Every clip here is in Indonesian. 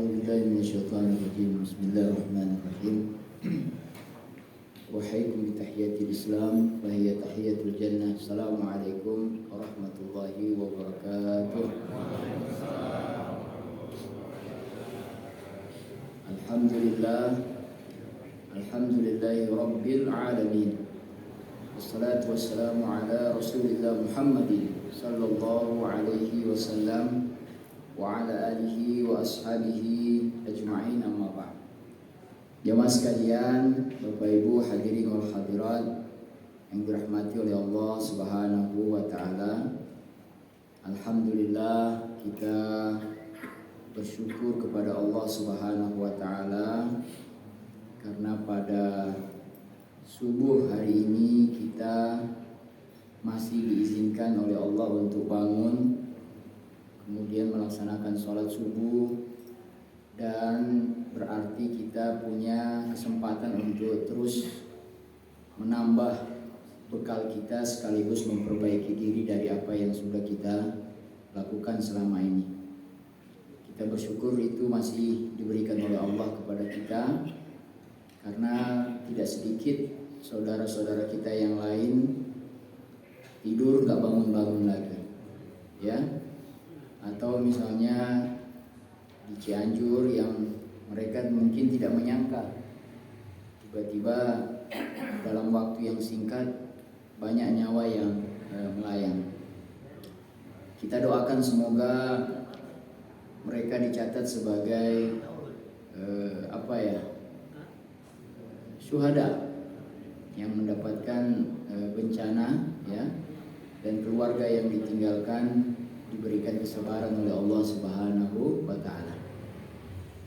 A'udzu billahi minasyaitonir rajim. Bismillahirrahmanirrahim. Wahaikum bi tahiyatil Islam wa hiya tahiyatul jannah. Assalamualaikum warahmatullahi wabarakatuh. Alhamdulillahi rabbil alamin. Wassalatu wassalamu ala Rasulillah Muhammadin sallallahu alaihi wasallam wa ala alihi wa ashabihi ajma'in, amma ba'd. Jamaah sekalian, Bapak Ibu hadirin wal hadirat yang dirahmati oleh Allah Subhanahu wa taala. Alhamdulillah, kita bersyukur kepada Allah Subhanahu wa taala karena pada subuh hari ini kita masih diizinkan oleh Allah untuk bangun, kemudian melaksanakan sholat subuh, dan berarti kita punya kesempatan untuk terus menambah bekal kita sekaligus memperbaiki diri dari apa yang sudah kita lakukan selama ini. Kita bersyukur itu masih diberikan oleh Allah kepada kita, karena tidak sedikit saudara-saudara kita yang lain tidur gak bangun-bangun lagi, ya. Atau misalnya di Cianjur yang mereka mungkin tidak menyangka tiba-tiba dalam waktu yang singkat banyak nyawa yang melayang. Kita doakan semoga mereka dicatat sebagai syuhada yang mendapatkan bencana, ya, dan keluarga yang ditinggalkan diberikan kesabaran oleh Allah Subhanahu wa taala.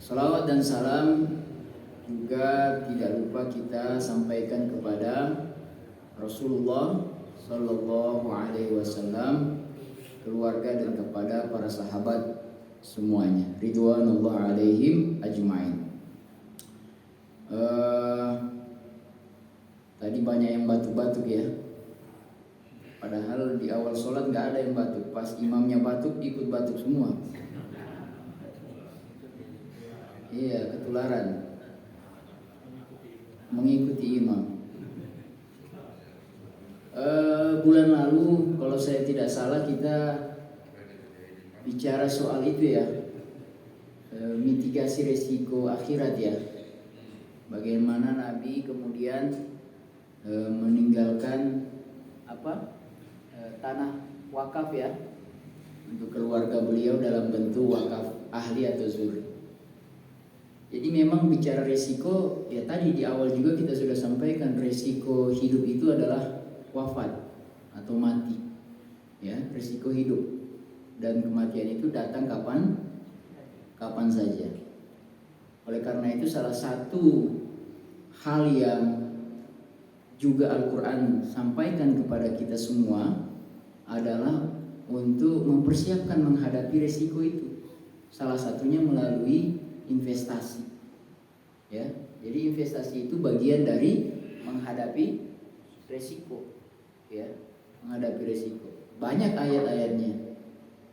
Salawat dan salam juga tidak lupa kita sampaikan kepada Rasulullah sallallahu alaihi wasallam, keluarga, dan kepada para sahabat semuanya, ridwanullah alaihim ajmain. Tadi banyak yang batuk-batuk, ya. Padahal di awal sholat nggak ada yang batuk, pas imamnya batuk ikut batuk semua. Iya, ketularan, mengikuti imam. Bulan lalu kalau saya tidak salah kita bicara soal itu, ya, mitigasi resiko akhirat, ya. Bagaimana Nabi kemudian meninggalkan tanah wakaf, ya, untuk keluarga beliau dalam bentuk wakaf ahli atau zuri. Jadi memang bicara resiko, ya, tadi di awal juga kita sudah sampaikan resiko hidup itu adalah wafat atau mati, ya, resiko hidup, dan kematian itu datang kapan saja. Oleh karena itu salah satu hal yang juga Al-Quran sampaikan kepada kita semua adalah untuk mempersiapkan menghadapi resiko itu. Salah satunya melalui investasi, ya. Jadi investasi itu bagian dari menghadapi resiko, ya, menghadapi resiko. Banyak ayat-ayatnya,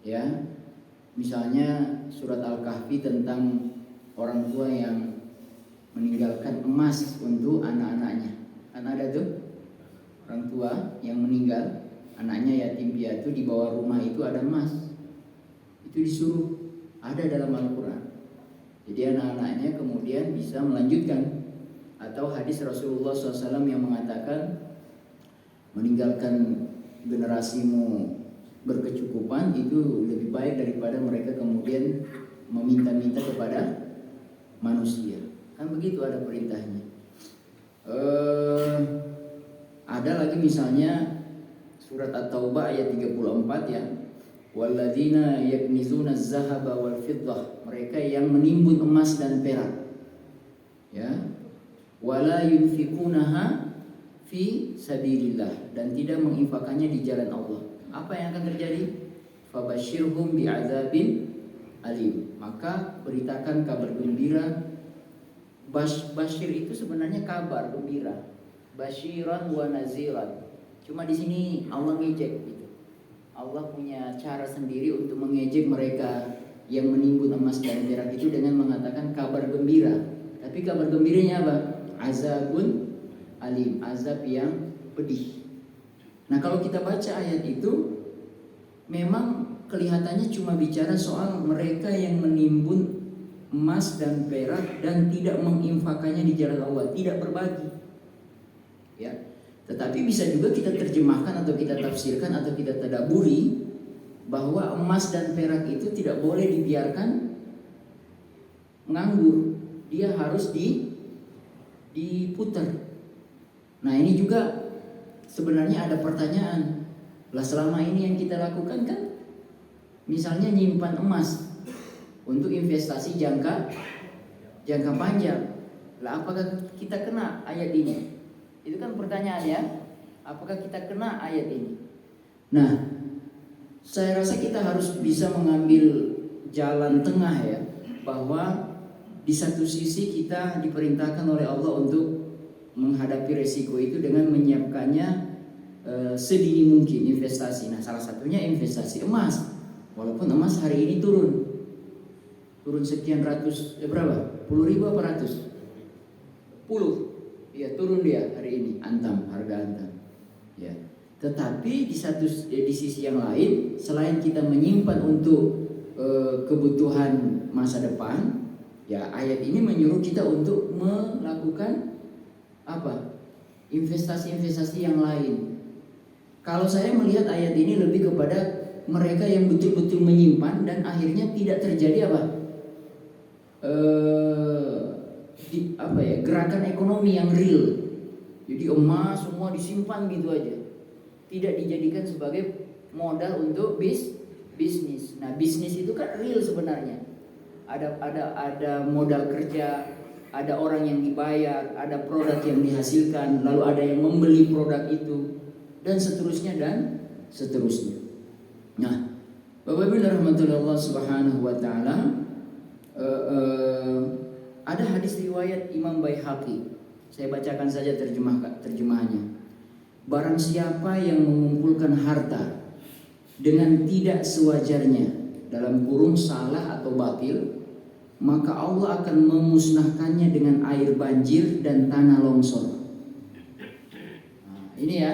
ya. Misalnya surat Al-Kahfi tentang orang tua yang meninggalkan emas untuk anak-anaknya. Kan ada tuh orang tua yang meninggal, anaknya yatim piatu, di bawah rumah itu ada emas. Itu disuruh ada dalam Al-Quran. Jadi anak-anaknya kemudian bisa melanjutkan. Atau hadis Rasulullah SAW yang mengatakan, meninggalkan generasimu berkecukupan itu lebih baik daripada mereka kemudian meminta-minta kepada manusia. Kan begitu ada perintahnya. Ada lagi misalnya surat At-Taubah ayat 34, ya. Walladzina yaknizuna az-zahaba wal fiddah, mereka yang menimbun emas dan perak, ya. Wala yunfikunaha fi sabilillah, dan tidak menginfakannya di jalan Allah. Apa yang akan terjadi? Fabashirhum bi'adzabin alim, maka beritakan kabar gembira. Bashir itu sebenarnya kabar gembira, basyiran wa naziran. Cuma di sini Allah ngejek gitu. Allah punya cara sendiri untuk mengejek mereka yang menimbun emas dan perak itu dengan mengatakan kabar gembira. Tapi kabar gembiranya apa? Azabun alim, azab yang pedih. Nah, kalau kita baca ayat itu memang kelihatannya cuma bicara soal mereka yang menimbun emas dan perak dan tidak menginfakannya di jalan Allah, tidak berbagi. Ya. Tetapi bisa juga kita terjemahkan atau kita tafsirkan atau kita tadaburi bahwa emas dan perak itu tidak boleh dibiarkan nganggur. Dia harus diputar. Nah, ini juga sebenarnya ada pertanyaan. Lah, selama ini yang kita lakukan kan misalnya nyimpan emas untuk investasi jangka panjang. Lah, apakah kita kena ayat ini? Itu kan pertanyaan ya. Apakah kita kena ayat ini? Nah, saya rasa kita harus bisa mengambil jalan tengah ya, bahwa di satu sisi kita diperintahkan oleh Allah untuk menghadapi resiko itu dengan menyiapkannya sedini mungkin investasi. Nah, salah satunya investasi emas. Walaupun emas hari ini turun sekian ratus, berapa? 10.000 apa ratus? 10. Ya, turun dia hari ini, harga antam. Ya. Tetapi di sisi yang lain, selain kita menyimpan untuk kebutuhan masa depan, ya ayat ini menyuruh kita untuk melakukan apa? Investasi-investasi yang lain. Kalau saya melihat ayat ini lebih kepada mereka yang betul-betul menyimpan dan akhirnya tidak terjadi gerakan ekonomi yang real. Jadi emas semua disimpan gitu aja, tidak dijadikan sebagai modal untuk bisnis. Nah, bisnis itu kan real sebenarnya. Ada modal kerja, ada orang yang dibayar, ada produk yang dihasilkan, lalu ada yang membeli produk itu, dan seterusnya. Nah, Bapak Ibu rahmatullahi Allah subhanahu wa ta'ala, ada hadis riwayat Imam Baihaqi. Saya bacakan saja terjemahannya. Barang siapa yang mengumpulkan harta dengan tidak sewajarnya, dalam kurung salah atau batil, maka Allah akan memusnahkannya dengan air banjir dan tanah longsor. Nah, ini ya.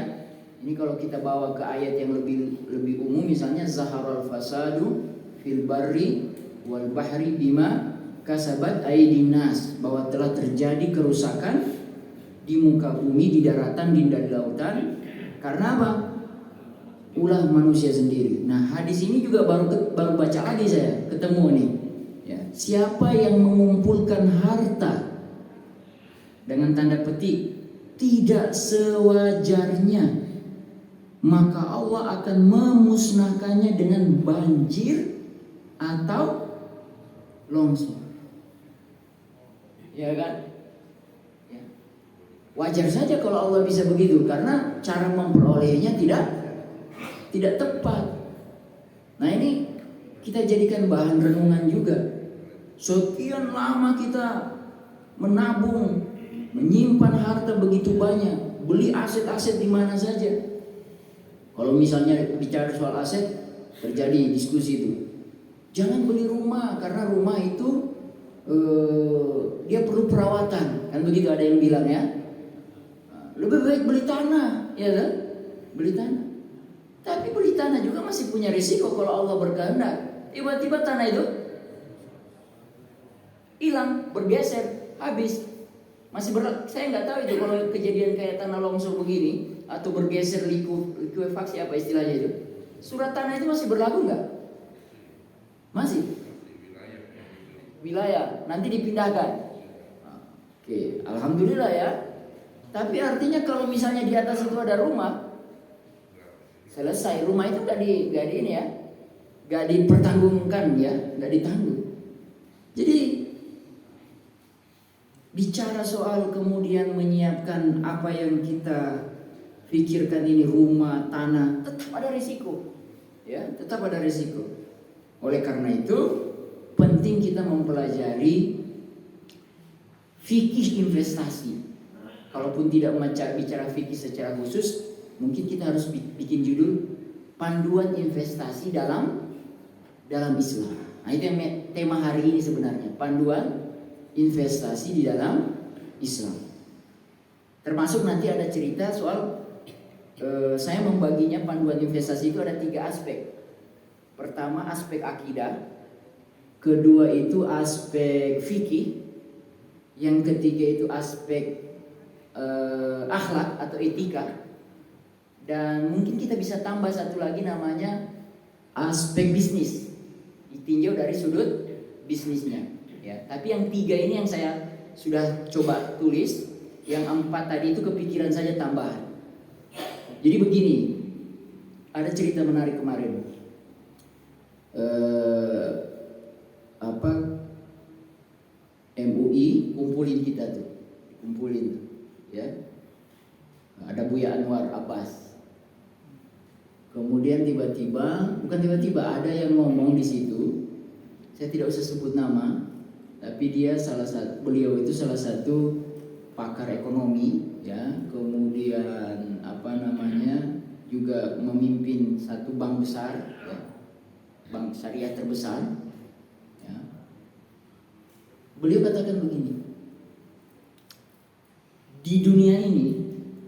Ini kalau kita bawa ke ayat yang lebih umum, misalnya zaharal fasadu fil barri wal bahri bima kasabat aydin nas, bahwa telah terjadi kerusakan di muka bumi, di daratan, di lautan, karena apa? Ulah manusia sendiri. Nah, hadis ini juga baru baca lagi, saya ketemu nih. Ya, siapa yang mengumpulkan harta dengan tanda petik tidak sewajarnya, maka Allah akan memusnahkannya dengan banjir atau longsor. Ya kan? Ya. Wajar saja kalau Allah bisa begitu, karena cara memperolehnya tidak tepat. Nah, ini kita jadikan bahan renungan juga. Sekian lama kita menabung, menyimpan harta begitu banyak, beli aset-aset di mana saja. Kalau misalnya bicara soal aset, terjadi diskusi itu. Jangan beli rumah, karena rumah itu dia perlu perawatan, kan begitu ada yang bilang ya. Lebih baik beli tanah, ya kan? Beli tanah. Tapi beli tanah juga masih punya risiko kalau Allah berkehendak. Tiba-tiba tanah itu hilang, bergeser, habis. Saya nggak tahu itu kalau kejadian kayak tanah longsor begini atau bergeser likuifaksi, apa istilahnya itu. Surat tanah itu masih berlaku nggak? Masih. Wilayah nanti dipindahkan. Oke, alhamdulillah ya. Tapi artinya kalau misalnya di atas itu ada rumah, selesai. Rumah itu nggak di ini ya, nggak dipertanggungkan ya, nggak ditanggung. Jadi bicara soal kemudian menyiapkan apa yang kita pikirkan ini, rumah, tanah, tetap ada risiko, ya, tetap ada risiko. Oleh karena itu penting kita mempelajari fikih investasi. Kalaupun tidak bicara fikih secara khusus, mungkin kita harus bikin judul panduan investasi dalam Islam. Nah, itu yang tema hari ini sebenarnya, panduan investasi di dalam Islam. Termasuk nanti ada cerita soal saya membaginya panduan investasi itu ada 3 aspek. Pertama aspek akidah, kedua itu aspek fikih, yang ketiga itu aspek akhlak atau etika, dan mungkin kita bisa tambah satu lagi namanya aspek bisnis, ditinjau dari sudut bisnisnya ya. Tapi yang 3 ini yang saya sudah coba tulis, yang 4 tadi itu kepikiran saja tambahan. Jadi begini, ada cerita menarik kemarin, MUI kumpulin kita tuh, ya. Ada Buya Anwar Abbas. Kemudian bukan tiba-tiba ada yang ngomong di situ. Saya tidak usah sebut nama, tapi beliau itu salah satu pakar ekonomi, ya. Kemudian juga memimpin satu bank besar, ya. Bank syariah terbesar. Ya. Beliau katakan begini, di dunia ini,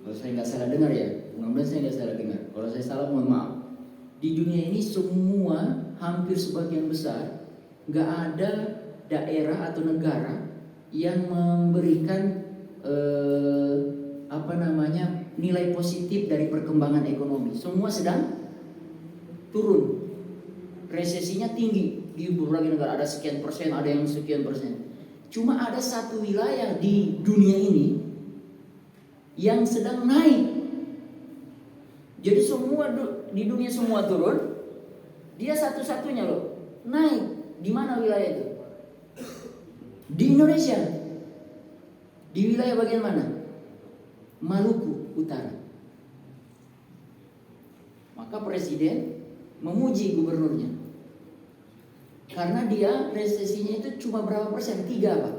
kalau saya nggak salah dengar ya, mudah-mudahan saya nggak salah dengar. Kalau saya salah mohon maaf. Di dunia ini semua hampir sebagian besar nggak ada daerah atau negara yang memberikan nilai positif dari perkembangan ekonomi. Semua sedang turun, resesinya tinggi di berbagai negara. Ada sekian persen, ada yang sekian persen. Cuma ada satu wilayah di dunia ini yang sedang naik. Jadi semua di dunia semua turun, dia satu-satunya loh naik. Di mana wilayah itu? Di Indonesia. Di wilayah bagian mana? Maluku Utara. Maka presiden memuji gubernurnya, karena dia resesinya itu cuma berapa persen? 3 Pak.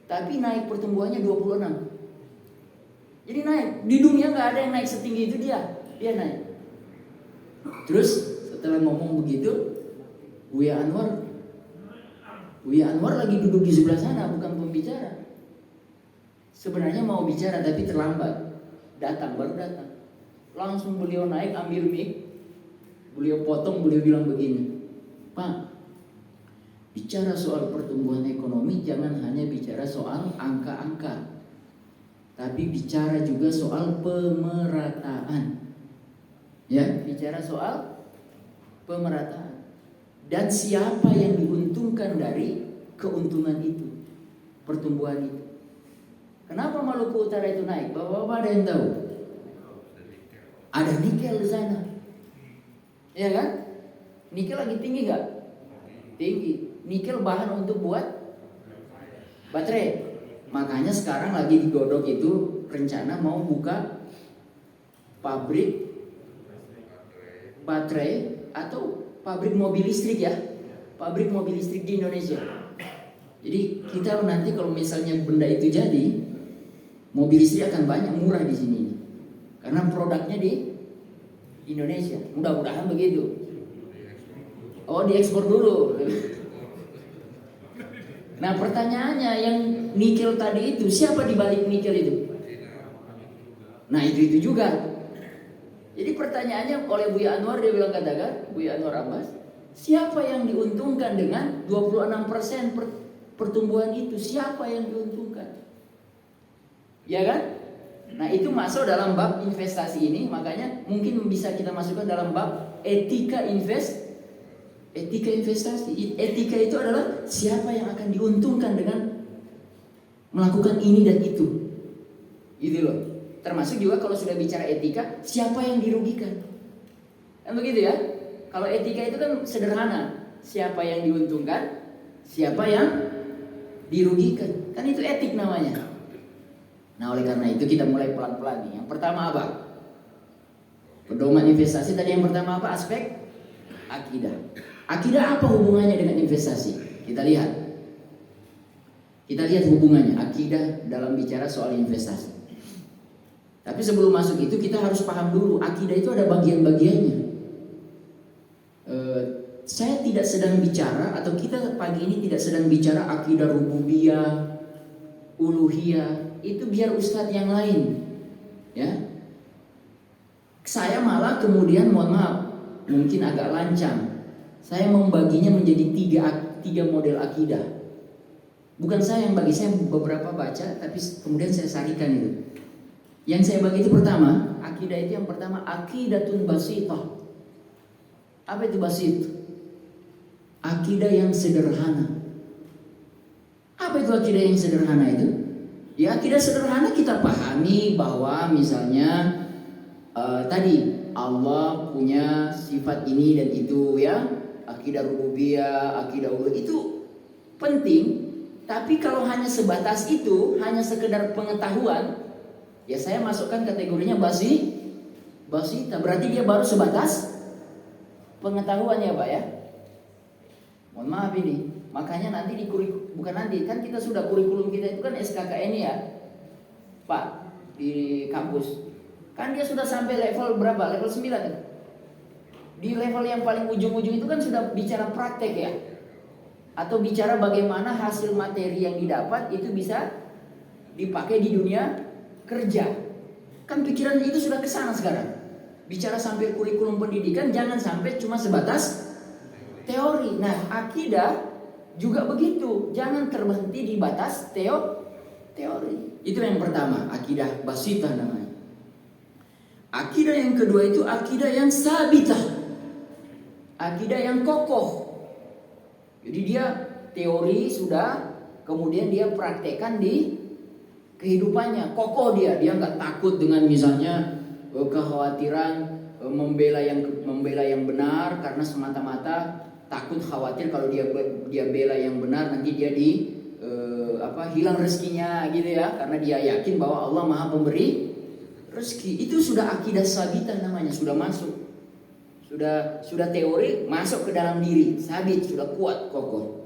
Tapi naik pertumbuhannya 26. Jadi naik. Di dunia nggak ada yang naik setinggi itu, dia naik. Terus setelah ngomong begitu, Buya Anwar lagi duduk di sebelah sana, bukan pembicara. Sebenarnya mau bicara tapi terlambat. Baru datang. Langsung beliau naik, ambil mic, beliau potong, beliau bilang begini, Pak, bicara soal pertumbuhan ekonomi jangan hanya bicara soal angka-angka, tapi bicara juga soal pemerataan. Ya, bicara soal pemerataan. Dan siapa yang diuntungkan dari keuntungan itu, pertumbuhan itu. Kenapa Maluku Utara itu naik? Bapak-bapak ada yang tahu? Ada nikel di sana. Ya kan? Nikel lagi tinggi gak? Tinggi. Nikel bahan untuk buat baterai. Makanya sekarang lagi digodok itu rencana mau buka pabrik baterai atau pabrik mobil listrik ya. Pabrik mobil listrik di Indonesia. Jadi kita nanti kalau misalnya benda itu jadi, mobil listrik akan banyak, murah di sini. Karena produknya di Indonesia. Mudah-mudahan begitu. Oh, diekspor dulu. Nah, pertanyaannya yang nikel tadi itu, siapa di balik nikel itu? Nah, itu juga. Jadi pertanyaannya oleh Buya Anwar, dia bilang katakan, Buya Anwar Abbas, siapa yang diuntungkan dengan 26% pertumbuhan itu? Siapa yang diuntungkan? Ya kan? Nah, itu masuk dalam bab investasi ini. Makanya mungkin bisa kita masukkan dalam bab etika investasi. Etika itu adalah siapa yang akan diuntungkan dengan melakukan ini dan itu. Gitu loh. Termasuk juga kalau sudah bicara etika, siapa yang dirugikan. Kan begitu ya? Kalau etika itu kan sederhana. Siapa yang diuntungkan, siapa yang dirugikan. Kan itu etik namanya. Nah, oleh karena itu kita mulai pelan-pelan nih. Yang pertama apa? Pedoman investasi tadi yang pertama apa? Aspek akidah. Akidah apa hubungannya dengan investasi? Kita lihat hubungannya akidah dalam bicara soal investasi. Tapi sebelum masuk itu kita harus paham dulu akidah itu ada bagian-bagiannya. saya tidak sedang bicara, atau kita pagi ini tidak sedang bicara akidah rububiyah, uluhiyah, itu biar ustadz yang lain, ya. Saya malah kemudian, mohon maaf, mungkin agak lancang, saya membaginya menjadi tiga model akidah. Bukan saya yang bagi, saya beberapa baca, tapi kemudian saya sarikan itu. Yang saya bagi itu pertama, akidah itu yang pertama akidatun basithah. Apa itu basit? Akidah yang sederhana. Apa itu akidah yang sederhana itu? Ya, akidah sederhana kita pahami bahwa misalnya tadi Allah punya sifat ini dan itu, ya. Akidah rububiyah, akidah uluhiyah itu penting. Tapi kalau hanya sebatas itu, hanya sekedar pengetahuan, ya saya masukkan kategorinya basita. Berarti dia baru sebatas pengetahuan, ya Pak, ya. Mohon maaf ini. Makanya nanti di bukan nanti, kan kita sudah kurikulum kita itu kan SKKN ya, Pak, di kampus. Kan dia sudah sampai level berapa? Level 9 kan? Di level yang paling ujung-ujung itu kan sudah bicara praktek ya. Atau bicara bagaimana hasil materi yang didapat itu bisa dipakai di dunia kerja. Kan pikiran itu sudah kesana sekarang. Bicara sampai kurikulum pendidikan, jangan sampai cuma sebatas teori. Nah, akidah juga begitu, jangan terhenti di batas teori. Itu yang pertama, akidah basitah namanya. Akidah yang kedua itu akidah yang sabitah, akidah yang kokoh. Jadi dia teori sudah, kemudian dia praktekkan di kehidupannya, kokoh dia nggak takut dengan misalnya kekhawatiran membela yang benar karena semata-mata takut khawatir kalau dia bela yang benar nanti dia hilang rezekinya gitu ya, karena dia yakin bahwa Allah Maha Pemberi rezeki. Itu sudah akidah sabitah namanya, sudah masuk. Sudah teori masuk ke dalam diri, sabit, sudah kuat, kokoh.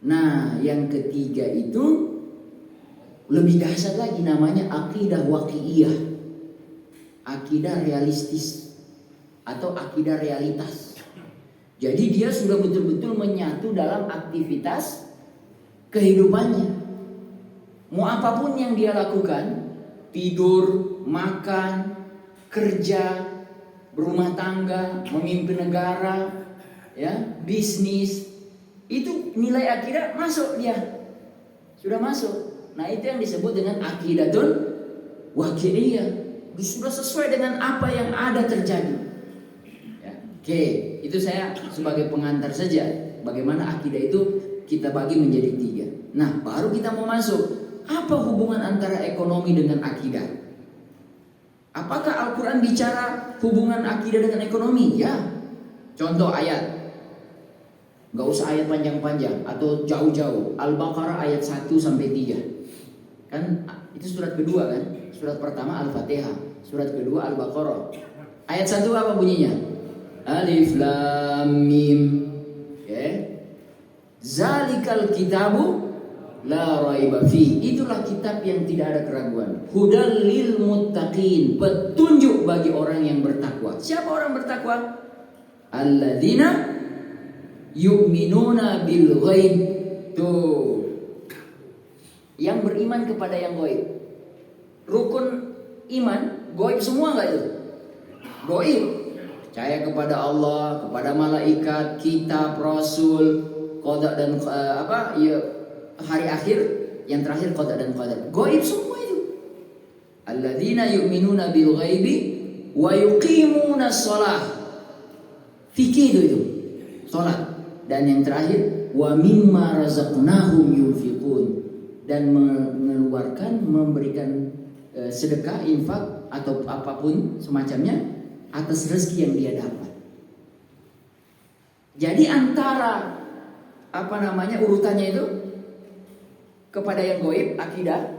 Nah, yang ketiga itu lebih dahsyat lagi, namanya akidah waqi'iyah. Akidah realistis atau akidah realitas. Jadi dia sudah betul-betul menyatu dalam aktivitas kehidupannya. Mau apapun yang dia lakukan, tidur, makan, kerja, berumah tangga, memimpin negara, ya, bisnis, itu nilai akidah masuk dia. Sudah masuk. Nah, itu yang disebut dengan akidatun waqi'iyah. Sudah sesuai dengan apa yang ada terjadi. Ya. Oke, itu saya sebagai pengantar saja. Bagaimana akidah itu kita bagi menjadi 3. Nah, baru kita mau masuk. Apa hubungan antara ekonomi dengan akidah? Apakah Al-Quran bicara hubungan akidah dengan ekonomi? Ya. Contoh ayat. Gak usah ayat panjang-panjang atau jauh-jauh. Al-Baqarah ayat 1-3. Kan itu surat kedua kan? Surat pertama Al-Fatihah. Surat kedua Al-Baqarah. Ayat 1 apa bunyinya? Alif Lam Mim. Okay. Zalikal kitabu la raiba fi. Itulah kitab yang tidak ada keraguan. Hudal lil muttaqin. Petunjuk bagi orang yang bertakwa. Siapa orang bertakwa? Alladzina yu'minuna bil ghaib. Tuh, yang beriman kepada yang gaib. Rukun iman gaib semua enggak itu? Gaib. Percaya kepada Allah, kepada malaikat, kitab, rasul, qada dan hari akhir, yang terakhir qada dan qadar. Gaib semua itu. Alladzina yu'minuna bil ghaibi wa yuqimuna shalah. Fikih itu salat. Dan yang terakhir wa mimma razaqnahum yunfiqun, dan mengeluarkan, memberikan sedekah, infak atau apapun semacamnya atas rezeki yang dia dapat. Jadi antara urutannya itu kepada yang gaib akidah,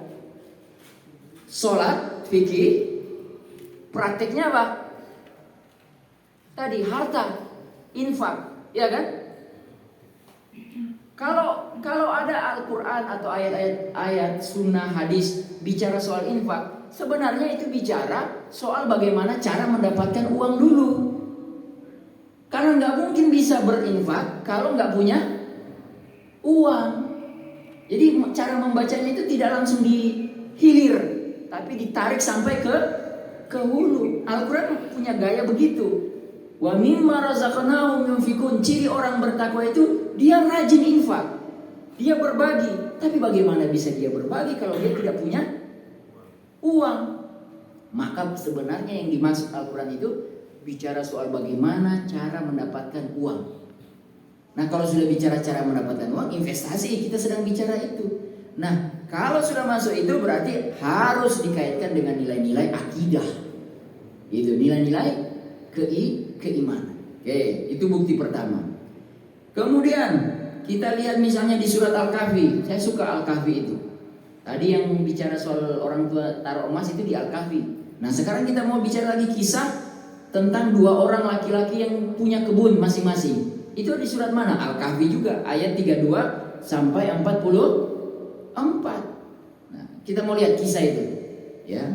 salat, fikih, prakteknya apa? Tadi harta, infak, ya kan? Kalau ada Al-Quran atau ayat sunnah, hadis bicara soal infak, sebenarnya itu bicara soal bagaimana cara mendapatkan uang dulu. Karena nggak mungkin bisa berinfak kalau nggak punya uang. Jadi cara membacanya itu tidak langsung dihilir, tapi ditarik sampai ke hulu. Al-Quran punya gaya begitu. Wa mimma razaqnahum yunfikun. Ciri orang bertakwa itu dia rajin infak, dia berbagi. Tapi bagaimana bisa dia berbagi kalau dia tidak punya uang? Maka sebenarnya yang dimaksud Al-Quran itu bicara soal bagaimana cara mendapatkan uang. Nah, kalau sudah bicara cara mendapatkan uang, investasi, kita sedang bicara itu. Nah, kalau sudah masuk itu berarti harus dikaitkan dengan nilai-nilai akidah. Itu nilai-nilai keimanan. Oke, itu bukti pertama. Kemudian kita lihat misalnya di surat Al-Kahfi. Saya suka Al-Kahfi itu. Tadi yang bicara soal orang tua taruh emas itu di Al-Kahfi. Nah, sekarang kita mau bicara lagi kisah tentang dua orang laki-laki yang punya kebun masing-masing. Itu di surat mana? Al-Kahfi juga, ayat 32 sampai 44. Nah, kita mau lihat kisah itu, ya.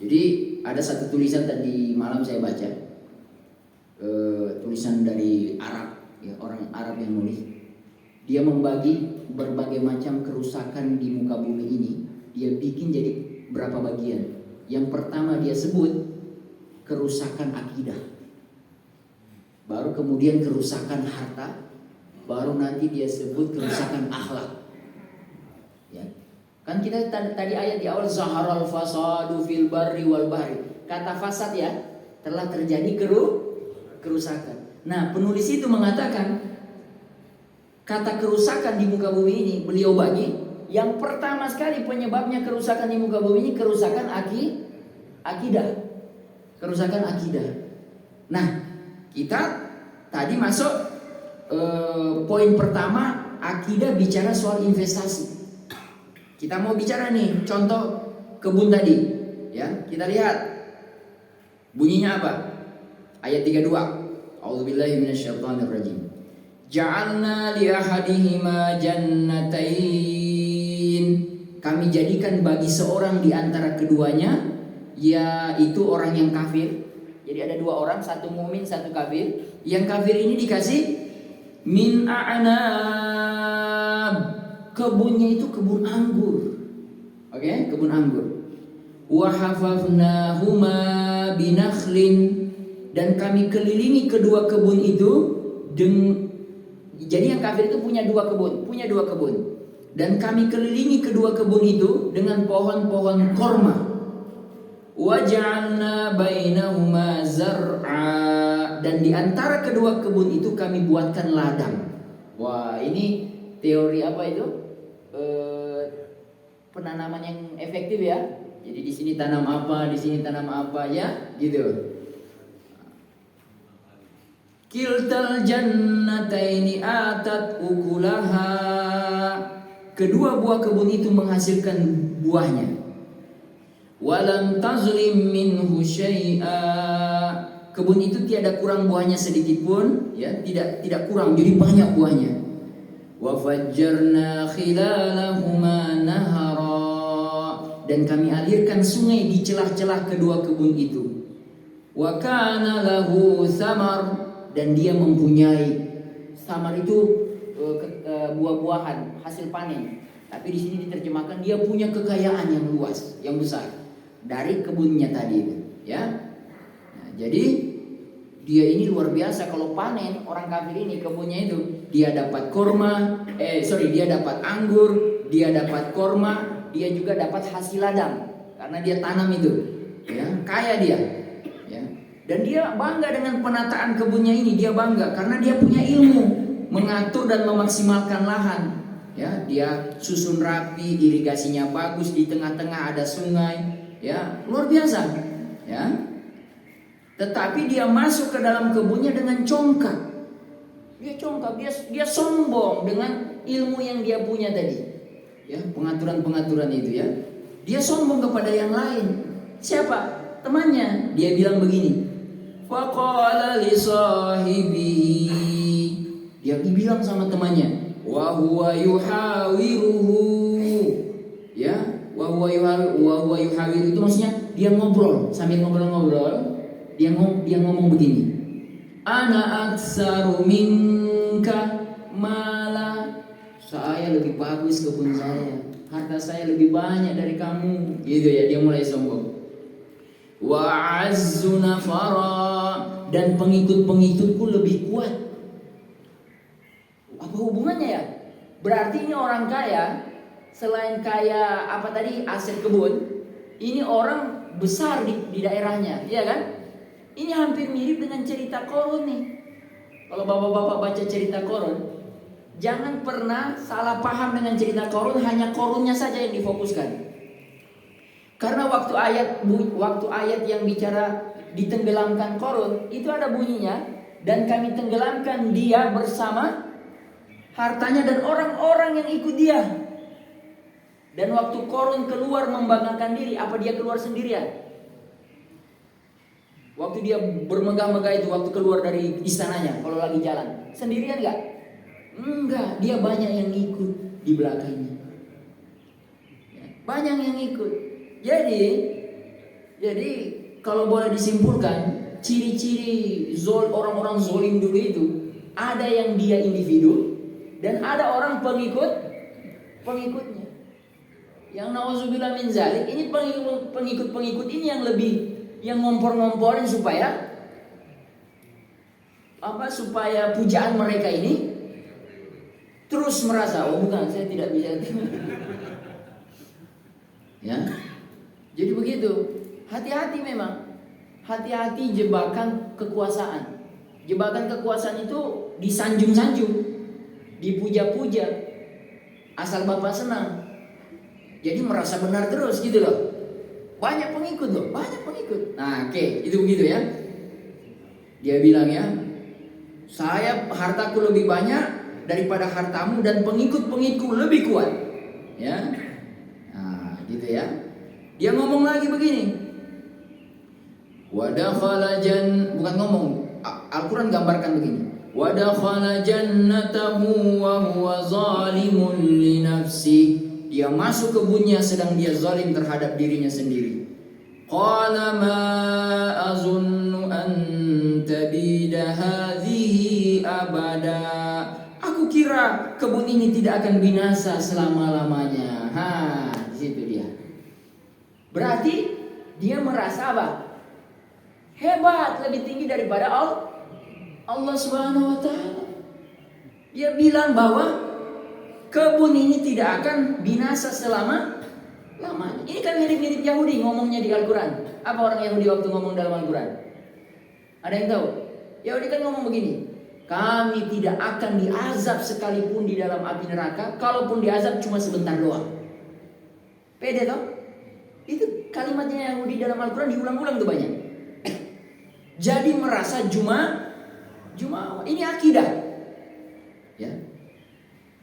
Jadi ada satu tulisan tadi malam saya baca, tulisan dari Arab, ya, orang Arab yang nulis. Dia membagi berbagai macam kerusakan di muka bumi ini. Dia bikin jadi berapa bagian. Yang pertama dia sebut kerusakan akidah, baru kemudian kerusakan harta, baru nanti dia sebut kerusakan akhlak. Ya. Kan kita tadi ayat di awal zaharal fasadu fil barri wal bahri. Kata fasad ya, telah terjadi kerusakan. Nah, penulis itu mengatakan kata kerusakan di muka bumi ini beliau bagi. Yang pertama sekali penyebabnya kerusakan di muka bumi ini kerusakan akidah. Kerusakan akidah. Nah, kita tadi masuk poin pertama, akidah bicara soal investasi. Kita mau bicara nih contoh kebun tadi, ya. Kita lihat bunyinya apa? Ayat 32. A'udzubillahi minasyaitonirrajim. Ja'alna li ahadihima jannatain. Kami jadikan bagi seorang di antara keduanya, yaitu orang yang kafir. Jadi ada dua orang, satu mukmin, satu kafir. Yang kafir ini dikasih min a'nab. Kebunnya itu kebun anggur. Oke, kebun anggur. Wa hafafnahuma binakhlin. Dan kami kelilingi kedua kebun itu jadi yang kafir itu punya dua kebun. Dan kami kelilingi kedua kebun itu dengan pohon-pohon korma. Waja'alna bainahuma zar'a. Dan di antara kedua kebun itu kami buatkan ladang. Wah, ini teori apa itu? Penanaman yang efektif ya. Jadi di sini tanam apa, di sini tanam apa ya, gitu. Kiltal jannataini atat ukulaha. Kedua buah kebun itu menghasilkan buahnya. Walam tazlim minhu syai'a. Kebun itu tiada kurang buahnya sedikit pun, ya, tidak kurang, jadi banyak buahnya. Wa fajjarna khilalahuma nahara. Dan kami alirkan sungai di celah-celah kedua kebun itu. Wa kana lahu samar. Dan dia mempunyai, samar itu buah-buahan, hasil panen. Tapi di sini diterjemahkan dia punya kekayaan yang luas, yang besar dari kebunnya tadi itu, ya. Nah, jadi dia ini luar biasa kalau panen. Orang kafir ini kebunnya itu dia dapat dia dapat anggur, dia dapat korma, dia juga dapat hasil ladang karena dia tanam itu, ya. Kaya dia, ya. Dan dia bangga dengan penataan kebunnya ini. Dia bangga karena dia punya ilmu mengatur dan memaksimalkan lahan. Ya, dia susun rapi, irigasinya bagus, di tengah-tengah ada sungai, ya, luar biasa, ya. Tetapi dia masuk ke dalam kebunnya dengan congkak. Dia sombong dengan ilmu yang dia punya tadi. Ya, pengaturan-pengaturan itu, ya. Dia sombong kepada yang lain. Siapa? Temannya. Dia bilang begini. Faqala li sahibihi. Dia bilang sama temannya, wa huwa yuhawiruhu. Ya, wa huwa yuhawiru itu maksudnya dia ngobrol, sambil ngobrol-ngobrol, Dia ngomong begini. Ana aktsaru minka mala. Saya lebih bagus kebun saya. Harta saya lebih banyak dari kamu. Gitu ya, dia mulai sombong. Wa azzu nafara, dan pengikut-pengikutku lebih kuat. Apa hubungannya ya? Berarti ini orang kaya, selain kaya apa tadi aset kebun, ini orang besar di daerahnya, iya kan? Ini hampir mirip dengan cerita Qarun nih. Kalau bapak-bapak baca cerita Qarun, jangan pernah salah paham dengan cerita Qarun, hanya Qarunnya saja yang difokuskan. Karena waktu ayat yang bicara ditenggelamkan Qarun, itu ada bunyinya, dan kami tenggelamkan dia bersama hartanya dan orang-orang yang ikut dia. Dan waktu Qarun keluar membanggakan diri, apa dia keluar sendirian? Waktu dia bermegah-megah itu, waktu keluar dari istananya, kalau lagi jalan, sendirian enggak? Enggak, dia banyak yang ikut di belakangnya. Banyak yang ikut. Jadi kalau boleh disimpulkan, ciri-ciri orang-orang zolim dulu itu, ada yang dia individu dan ada orang pengikutnya. Yang nauzubillah min zalik, ini pengikut ini yang ngompor-ngomporin supaya pujaan mereka ini terus merasa, oh bukan, saya tidak bisa. Ya. Jadi begitu. Hati-hati memang. Hati-hati jebakan kekuasaan. Jebakan kekuasaan itu disanjung-sanjung, dipuja-puja, asal bapak senang. Jadi merasa benar terus gitu loh. Banyak pengikut loh, banyak pengikut. Nah, oke, itu begitu ya. Dia bilang ya, saya hartaku lebih banyak daripada hartamu dan pengikut-pengikutku lebih kuat. Ya. Nah, gitu ya. Dia ngomong lagi begini. Bukan ngomong, Al-Quran gambarkan begini. Wa dakhala jannatahu wa huwa zalimun li nafsi. Dia masuk kebunnya sedang dia zalim terhadap dirinya sendiri. Qala ma azunnu an tabida hadhihi abada. Aku kira kebun ini tidak akan binasa selama-lamanya. Di situ dia. Berarti dia merasa apa? Hebat, lebih tinggi daripada Allah Subhanahu wa taala. Dia bilang bahwa kebun ini tidak akan binasa selama-lamanya. Ini kan mirip-mirip Yahudi ngomongnya di Al-Quran. Apa orang Yahudi waktu ngomong dalam Al-Quran? Ada yang tahu? Yahudi kan ngomong begini. Kami tidak akan diazab sekalipun di dalam api neraka. Kalaupun diazab cuma sebentar doang. Pede toh? Itu kalimatnya Yahudi dalam Al-Quran diulang-ulang tuh banyak. Jadi merasa cuma ini akidah. Ya.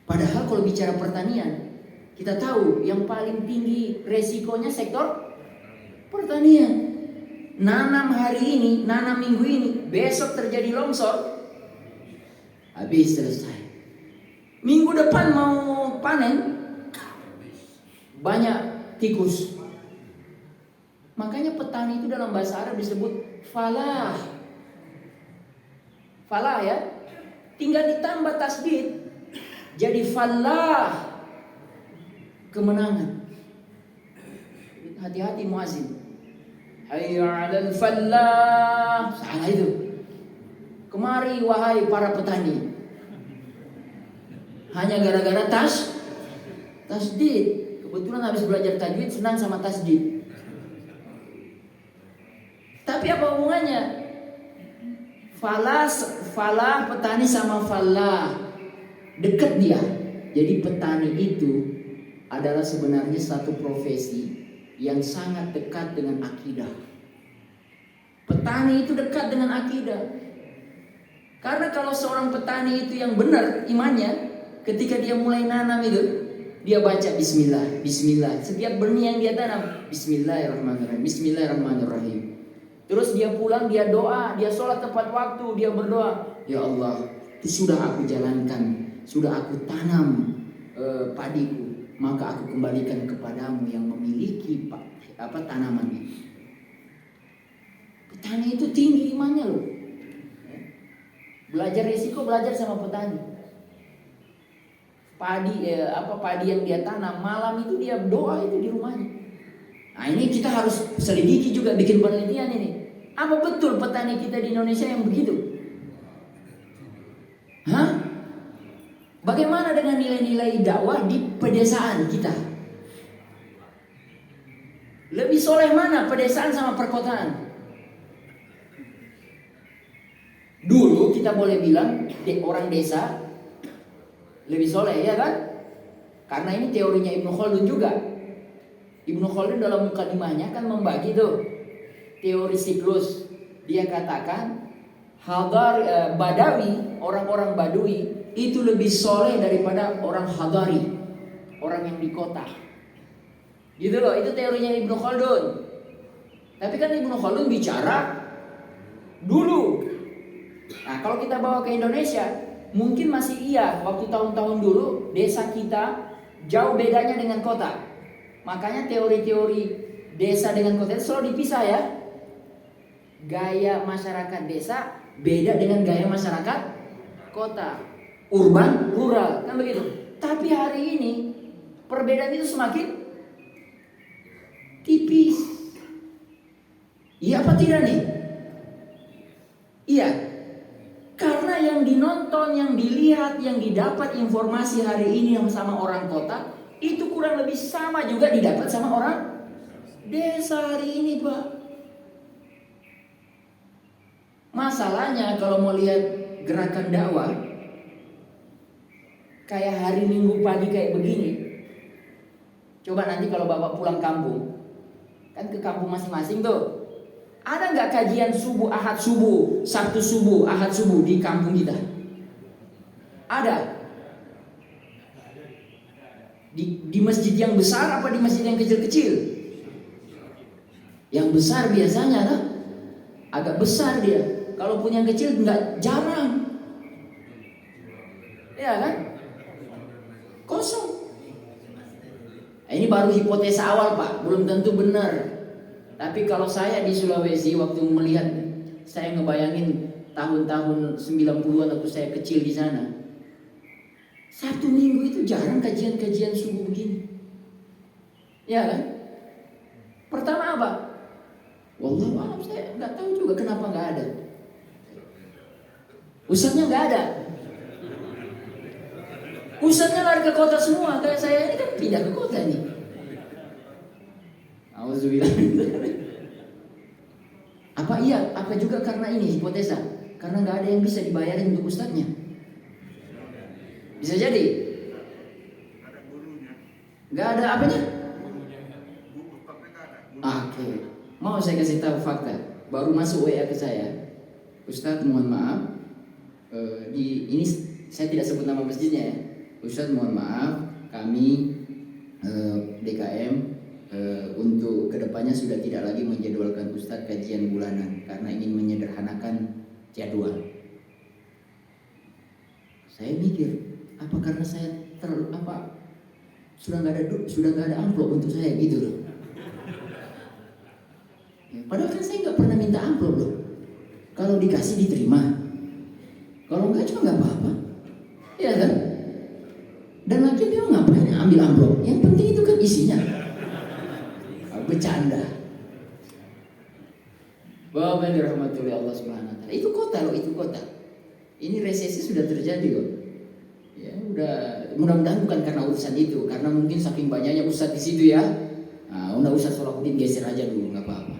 Padahal kalau bicara pertanian, kita tahu yang paling tinggi resikonya sektor pertanian. Nanam hari ini, nanam minggu ini, besok terjadi longsor, habis selesai. Minggu depan mau panen, banyak tikus. Makanya petani itu dalam bahasa Arab disebut falah. Falah ya. Tinggal ditambah tasdid jadi falah, kemenangan. Hati-hati muazin. Hayya 'alal falah. Salah itu. Kemari wahai para petani. Hanya gara-gara tasdid. Kebetulan habis belajar tajwid senang sama tasdid. Tapi apa hubungannya? Falah petani sama falah dekat dia. Jadi petani itu adalah sebenarnya satu profesi yang sangat dekat dengan akidah. Petani itu dekat dengan akidah. Karena kalau seorang petani itu yang benar imannya, ketika dia mulai nanam itu, dia baca bismillah, bismillah. Setiap benih yang dia tanam, bismillahirrahmanirrahim, bismillahirrahmanirrahim. Terus dia pulang, dia doa, dia sholat tepat waktu, dia berdoa. Ya Allah, itu sudah aku jalankan, sudah aku tanam padiku, maka aku kembalikan kepadamu yang memiliki tanaman ini. Petani itu tinggi imannya loh. Belajar resiko, belajar sama petani. Padi yang dia tanam, malam itu dia doa itu di rumahnya. Nah ini kita harus selidiki juga, bikin penelitian ini. Apa betul petani kita di Indonesia yang begitu? Hah? Bagaimana dengan nilai-nilai dakwah di pedesaan kita? Lebih soleh mana pedesaan sama perkotaan? Dulu kita boleh bilang orang desa lebih soleh, ya kan? Karena ini teorinya Ibnu Khaldun juga. Ibnu Khaldun dalam mukadimahnya kan membagi tuh teori siklus. Dia katakan Badawi, orang-orang Badui itu lebih soleh daripada orang Hadari, orang yang di kota. Gitu loh, itu teorinya Ibnu Khaldun. Tapi kan Ibnu Khaldun bicara dulu. Nah kalau kita bawa ke Indonesia, mungkin masih iya. Waktu tahun-tahun dulu desa kita jauh bedanya dengan kota. Makanya teori-teori desa dengan kota itu selalu dipisah ya. Gaya masyarakat desa beda dengan gaya masyarakat kota. Urban, rural, kan begitu. Tapi hari ini perbedaan itu semakin tipis. Iya apa tidak nih? Iya. Karena yang dinonton, yang dilihat, yang didapat informasi hari ini yang sama orang kota, itu kurang lebih sama juga didapat sama orang desa hari ini, Pak. Masalahnya kalau mau lihat gerakan dakwah kayak hari Minggu pagi kayak begini. Coba nanti kalau Bapak pulang kampung, kan ke kampung masing-masing tuh. Ada nggak kajian subuh, ahad subuh, sabtu subuh, ahad subuh di kampung kita? Ada. Di masjid yang besar apa di masjid yang kecil-kecil? Yang besar biasanya lah, agak besar dia. Kalau punya yang kecil nggak, jarang. Ya kan? Kosong. Nah, ini baru hipotesa awal Pak, belum tentu benar. Tapi kalau saya di Sulawesi waktu melihat, saya ngebayangin tahun-tahun 90-an waktu saya kecil di sana. Sabtu Minggu itu jarang kajian-kajian subuh begini. Ya kan? Pertama apa? Wallahu a'lam, saya nggak tahu juga kenapa nggak ada. Ustadznya nggak ada. Ustadznya lari ke kota semua. Kayak saya ini kan pindah ke kota nih. Auzubillah. Apa iya? Apa juga karena ini hipotesa? Karena nggak ada yang bisa dibayarin untuk ustadznya. Bisa jadi. Nggak ada apanya? Oke. Mau saya kasih tahu fakta. Baru masuk WA ke saya. Ustadz mohon maaf. Ini saya tidak sebut nama masjidnya ya. Ustadz mohon maaf. Kami DKM untuk kedepannya sudah tidak lagi menjadwalkan Ustadz kajian bulanan karena ingin menyederhanakan jadwal. Saya mikir, apa karena saya sudah nggak ada amplop untuk saya gitu loh. Padahal kan saya nggak pernah minta amplop loh. Kalau dikasih diterima, kalau enggak juga nggak apa-apa, ya kan? Dan lagi dia ngapain ambil amplop? Yang penting itu kan isinya. Bercanda. Bapak yang dirahmati oleh Allah Subhanahu wa taala. Itu kota loh, itu kota. Ini resesi sudah terjadi loh. Ya, udah mudah-mudahan bukan karena urusan itu, karena mungkin saking banyaknya ustadz di situ ya. Nah, udah Ustadz Salahuddin geser aja dulu, nggak apa-apa.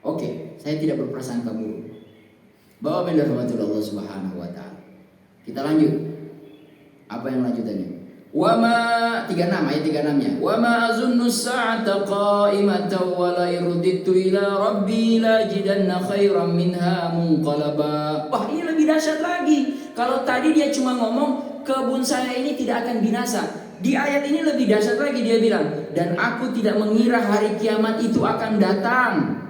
Oke, saya tidak berprasangka buruk. Bapak yang dirahmati oleh Allah Subhanahu wa taala. Kita lanjut. Apa yang lanjutannya? Wama 36 wama azunnu sa'ata qa'imatan wa la irudittu ila rabbi la jidanna khairan minha munqalaba. Wah, ini lebih dahsyat lagi. Kalau tadi dia cuma ngomong kebun saya ini tidak akan binasa, di ayat ini lebih dahsyat lagi. Dia bilang, dan aku tidak mengira hari kiamat itu akan datang.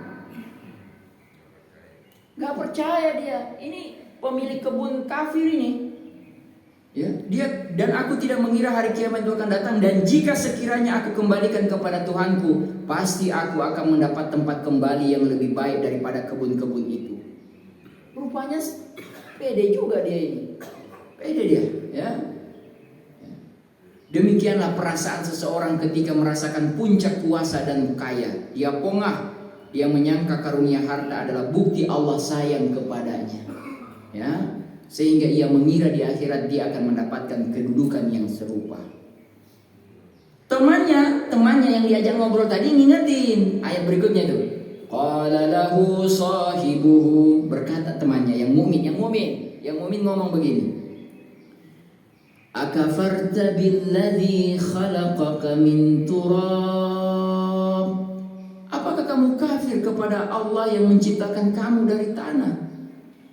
Gak percaya dia. Ini pemilik kebun kafir ini. Ya, dan aku tidak mengira hari kiamat itu akan datang, dan jika sekiranya aku kembalikan kepada Tuhanku, pasti aku akan mendapat tempat kembali yang lebih baik daripada kebun-kebun itu. Rupanya pede juga dia ini. Pede dia, ya. Demikianlah perasaan seseorang ketika merasakan puncak kuasa dan kaya. Dia pongah, dia menyangka karunia harta adalah bukti Allah sayang kepadanya. Ya. Sehingga ia mengira di akhirat dia akan mendapatkan kedudukan yang serupa. Temannya yang diajak ngobrol tadi ngingetin ayat berikutnya itu. Qala lahu sahibuhu, berkata temannya yang mukmin ngomong begini. Akafarta billadzi khalaqaka min turab. Apakah kamu kafir kepada Allah yang menciptakan kamu dari tanah?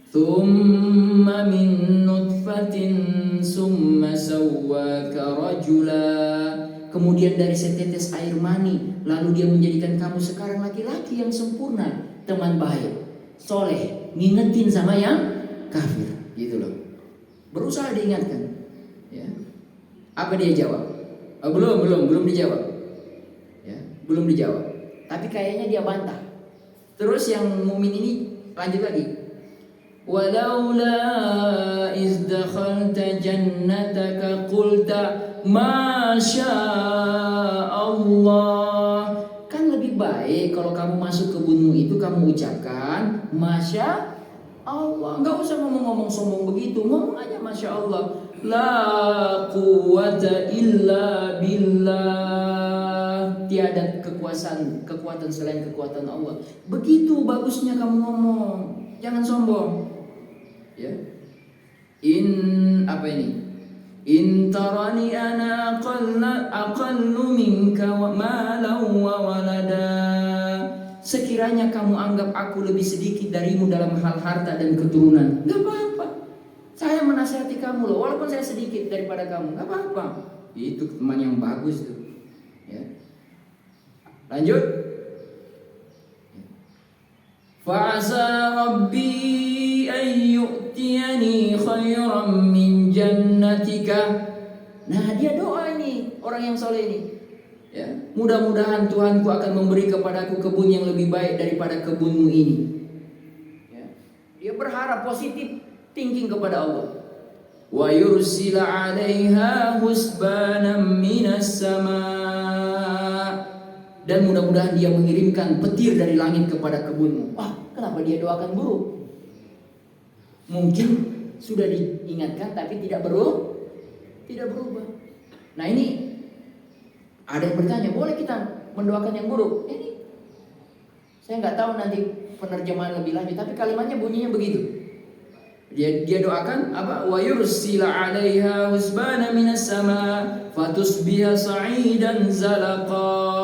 Thumma min nutfatin summa sawwaka rajula. Kemudian dari setetes air mani, lalu dia menjadikan kamu sekarang laki-laki yang sempurna. Teman baik, soleh, ngingetin sama yang kafir, gitu loh. Berusaha diingatkan. Ya. Apa dia jawab? Belum dijawab. Ya, belum dijawab. Tapi kayaknya dia bantah. Terus yang mukmin ini lanjut lagi. Walaula iz dakhalta jannataka qulta masya Allah. Kan lebih baik kalau kamu masuk kebunmu itu kamu ucapkan masya Allah. Enggak usah ngomong-ngomong sombong begitu, ngomong aja masya Allah. La quwwata illa billah. Tiada kekuatan selain kekuatan Allah. Begitu bagusnya kamu ngomong. Jangan sombong. Ya. In tarani ana aqallu minka wa malan wa walada. Sekiranya kamu anggap aku lebih sedikit darimu dalam hal harta dan keturunan, enggak apa-apa. Saya menasihati kamu loh, walaupun saya sedikit daripada kamu, enggak apa-apa. Itu teman yang bagus tuh. Ya. Lanjut. Fa'asa rabbi ayyu'tiyani khairan min jannatika. Nah, dia doa ini, orang yang soleh ini. Ya, mudah-mudahan Tuhanku akan memberi kepadaku kebun yang lebih baik daripada kebunmu ini. Ya. Dia berharap positif thinking kepada Allah. Wa yursila 'alaiha husbanan minas sama. Dan mudah-mudahan dia mengirimkan petir dari langit kepada kebunmu. Wah, kenapa dia doakan buruk? Mungkin sudah diingatkan tapi tidak berubah. Nah ini ada yang bertanya, boleh kita mendoakan yang buruk? Ini saya nggak tahu nanti penerjemahan lebih lanjut, tapi kalimatnya bunyinya begitu. Dia doakan apa? Wa yursila 'alaiha husbana minas sama fatusbiha sa'idan zalaqa.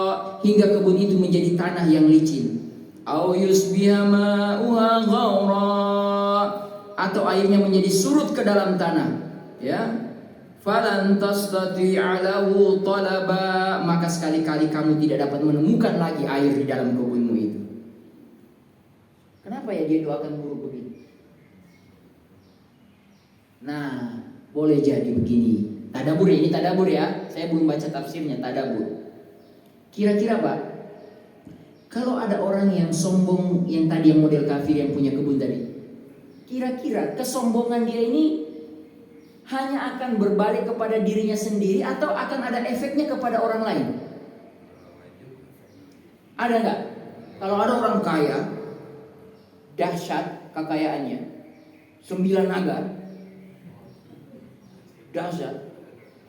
Hingga kebun itu menjadi tanah yang licin. Au yusbiha ma'uha ghaura. Atau airnya menjadi surut ke dalam tanah. Ya. Falan tastati'a lahu talaba. Maka sekali-kali kamu tidak dapat menemukan lagi air di dalam kebunmu itu. Kenapa ya dia doakan buruk begitu? Nah, boleh jadi begini. Tadabur ya, ini tadabur ya. Saya belum baca tafsirnya, tadabur. Kira-kira Pak, kalau ada orang yang sombong, yang tadi yang model kafir yang punya kebun tadi, kira-kira kesombongan dia ini hanya akan berbalik kepada dirinya sendiri atau akan ada efeknya kepada orang lain? Ada nggak? Kalau ada orang kaya, dahsyat kekayaannya, 9 naga, dahsyat,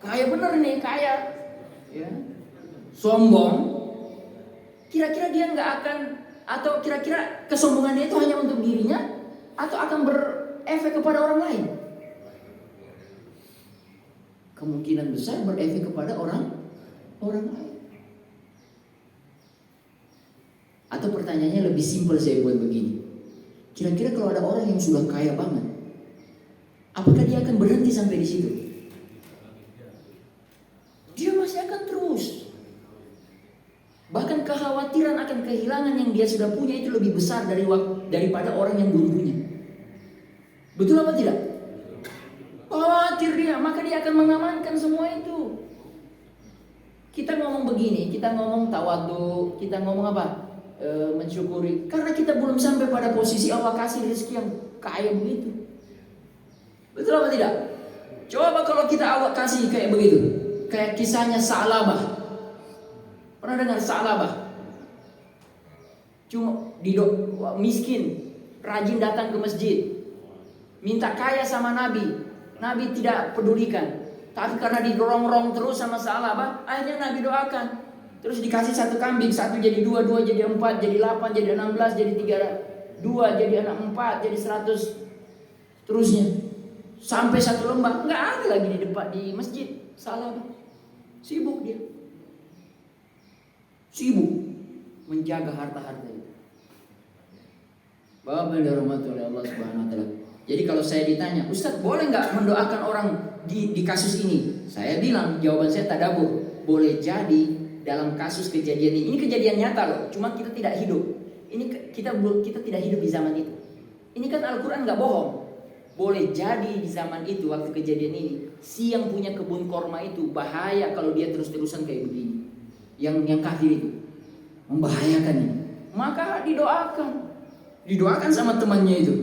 kaya bener nih, kaya, ya. Sombong, kira-kira dia nggak akan, atau kira-kira kesombongannya itu hanya untuk dirinya atau akan berefek kepada orang lain? Kemungkinan besar berefek kepada orang lain. Atau pertanyaannya lebih simpel, saya buat begini. Kira-kira kalau ada orang yang sudah kaya banget, apakah dia akan berhenti sampai di situ? Dia masih akan terus. Bahkan kekhawatiran akan kehilangan yang dia sudah punya itu lebih besar daripada orang yang belum punya. Betul apa tidak? khawatir dia, maka dia akan mengamankan semua itu. Kita ngomong begini, kita ngomong tawadhu, kita ngomong apa? Mensyukuri. Karena kita belum sampai pada posisi Allah kasih rezeki yang kaya begitu. Betul apa tidak? Coba kalau kita Allah kasih kayak begitu. Kayak kisahnya Sa'labah. Pernah dengar Sa'labah? Cuma miskin, rajin datang ke masjid, minta kaya sama Nabi. Nabi tidak pedulikan. Tapi karena didorong-dorong terus sama Sa'labah, akhirnya Nabi doakan. Terus dikasih satu kambing, satu jadi dua, dua jadi 4, jadi 8, jadi 16, jadi 3, 2 jadi anak 4, jadi 100. Terusnya sampai satu lembah, nggak ada lagi di depan di masjid. Sa'labah sibuk dia, sibuk menjaga harta-harta itu. Bapak yang dirahmati oleh Allah Subhanahu Wa Taala. Jadi kalau saya ditanya, Ustadz boleh nggak mendoakan orang di kasus ini? Saya bilang jawaban saya tadabbur. Boleh jadi dalam kasus kejadian ini kejadian nyata loh. Cuma kita tidak hidup. Ini kita tidak hidup di zaman itu. Ini kan Al-Quran nggak bohong. Boleh jadi di zaman itu waktu kejadian ini si yang punya kebun korma itu bahaya kalau dia terus-terusan kayak begini. Yang kafir itu membahayakan ini. Maka didoakan sama temannya itu.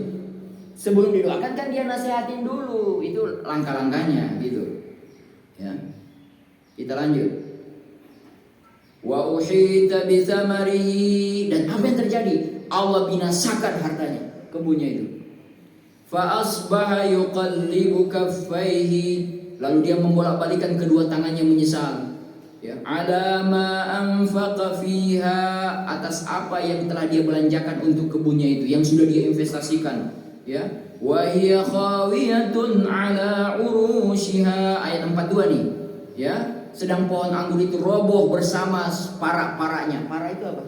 Sebelum didoakan kan dia nasihatin dulu, itu langkah-langkahnya gitu. Ya. Kita lanjut. Wa uhita bi thamarihi, dan apa yang terjadi? Allah binasakan hartanya, kebunnya itu. Fa asbaha yuqallibu kaffaihi, lalu dia membolak-balikan kedua tangannya menyesal. Ya, ala ma anfaqa fiha, atas apa yang telah dia belanjakan untuk kebunnya itu, yang sudah dia investasikan. Ya, wa hiya khawiyatun ala urushiha, ayat 42 nih. Ya, sedang pohon anggur itu roboh bersama para-paranya. Para itu apa?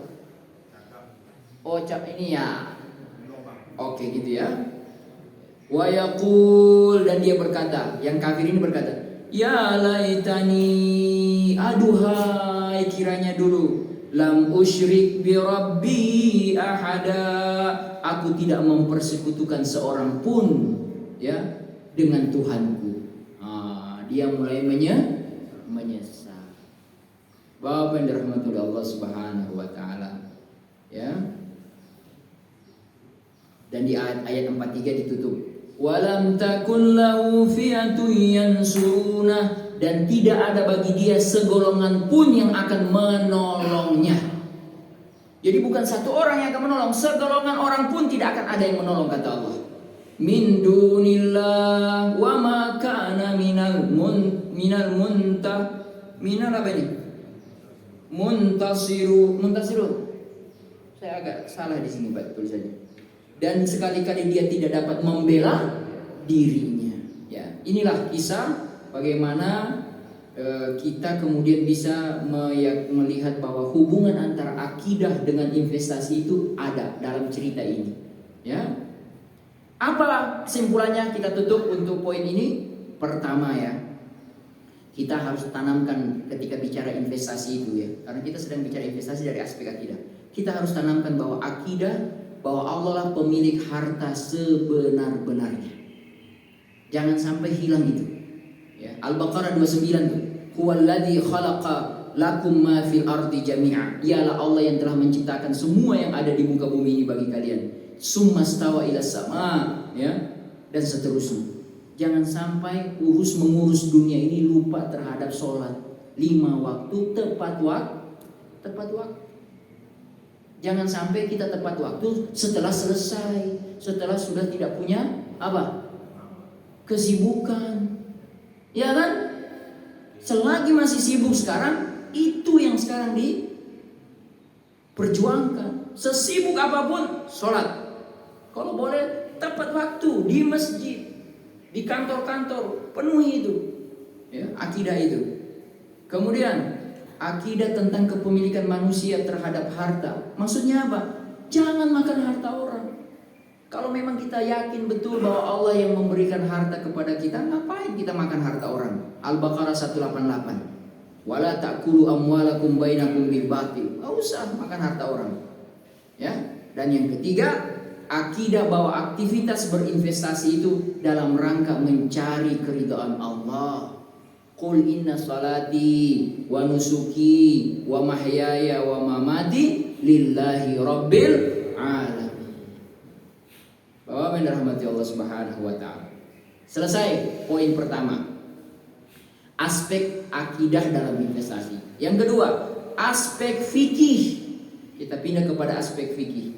Oh, ini ya. Oke gitu ya. Wa yaqul, dan dia berkata, yang kafir ini berkata, ya laitani, aduhai kiranya dulu, lam usyrik bi rabbi ahada, aku tidak mempersekutukan seorang pun ya dengan Tuhanku. Dia mulai menyesal. Bapak yang dirahmati oleh Allah Subhanahu Wa Taala, ya. Dan di ayat 43 ditutup, walam takun lahu fi'atun yansuruna, dan tidak ada bagi dia segolongan pun yang akan menolongnya. Jadi bukan satu orang yang akan menolong, segolongan orang pun tidak akan ada yang menolong, kata Allah. Min dunillah wa ma kana minal apa ini? Muntasiru. Saya agak salah di sini Pak tulisannya. Dan sekali-kali dia tidak dapat membela dirinya. Ya, inilah kisah bagaimana kita kemudian bisa melihat bahwa hubungan antara akidah dengan investasi itu ada dalam cerita ini. Ya, apa kesimpulannya? Kita tutup untuk poin ini. Pertama ya, kita harus tanamkan ketika bicara investasi itu ya, karena kita sedang bicara investasi dari aspek akidah. Kita harus tanamkan bahwa akidah, bahwa Allah lah pemilik harta sebenar-benarnya. Jangan sampai hilang itu. Ya, Al-Baqarah 29 tuh. Huwallazi khalaqa lakum ma fil ardi jami'a. Ialah Allah yang telah menciptakan semua yang ada di muka bumi ini bagi kalian. Summa stawa ila sama, ya, dan seterusnya. Jangan sampai mengurus dunia ini lupa terhadap sholat 5 waktu tepat waktu. Jangan sampai kita tepat waktu setelah selesai, setelah sudah tidak punya apa? Kesibukan. Ya kan? Selagi masih sibuk sekarang, itu yang sekarang diperjuangkan. Sesibuk apapun, sholat. Kalau boleh tepat waktu di masjid, di kantor-kantor, penuhi itu. Ya, akidah itu. Kemudian akidah tentang kepemilikan manusia terhadap harta. Maksudnya apa? Jangan makan harta orang. Kalau memang kita yakin betul bahwa Allah yang memberikan harta kepada kita, ngapain kita makan harta orang? Al-Baqarah 188. Wala ta'kulu amwalakum bainakum bil batil. Enggak usah makan harta orang. Ya. Dan yang ketiga, akidah bahwa aktivitas berinvestasi itu dalam rangka mencari keridhaan Allah. Qul inna salati wa nusuki wa mahyaya wa mamati lillahi rabbil alamin. Bapak yang dirahmati Allah Subhanahu wa taala. Selesai poin pertama. Aspek akidah dalam investasi. Yang kedua, aspek fikih. Kita pindah kepada aspek fikih.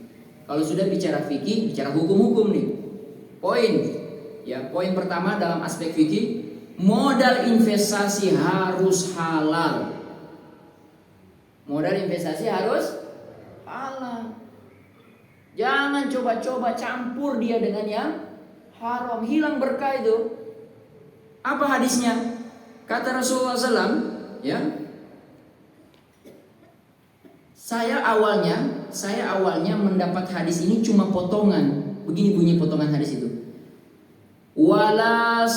Kalau sudah bicara fikih, bicara hukum-hukum nih. Poin pertama dalam aspek fikih, modal investasi harus halal. Modal investasi harus halal. Jangan coba-coba campur dia dengan yang haram, hilang berkah itu. Apa hadisnya? Kata Rasulullah SAW, ya. Saya awalnya mendapat hadis ini cuma potongan. Begini bunyi potongan hadis itu. Wala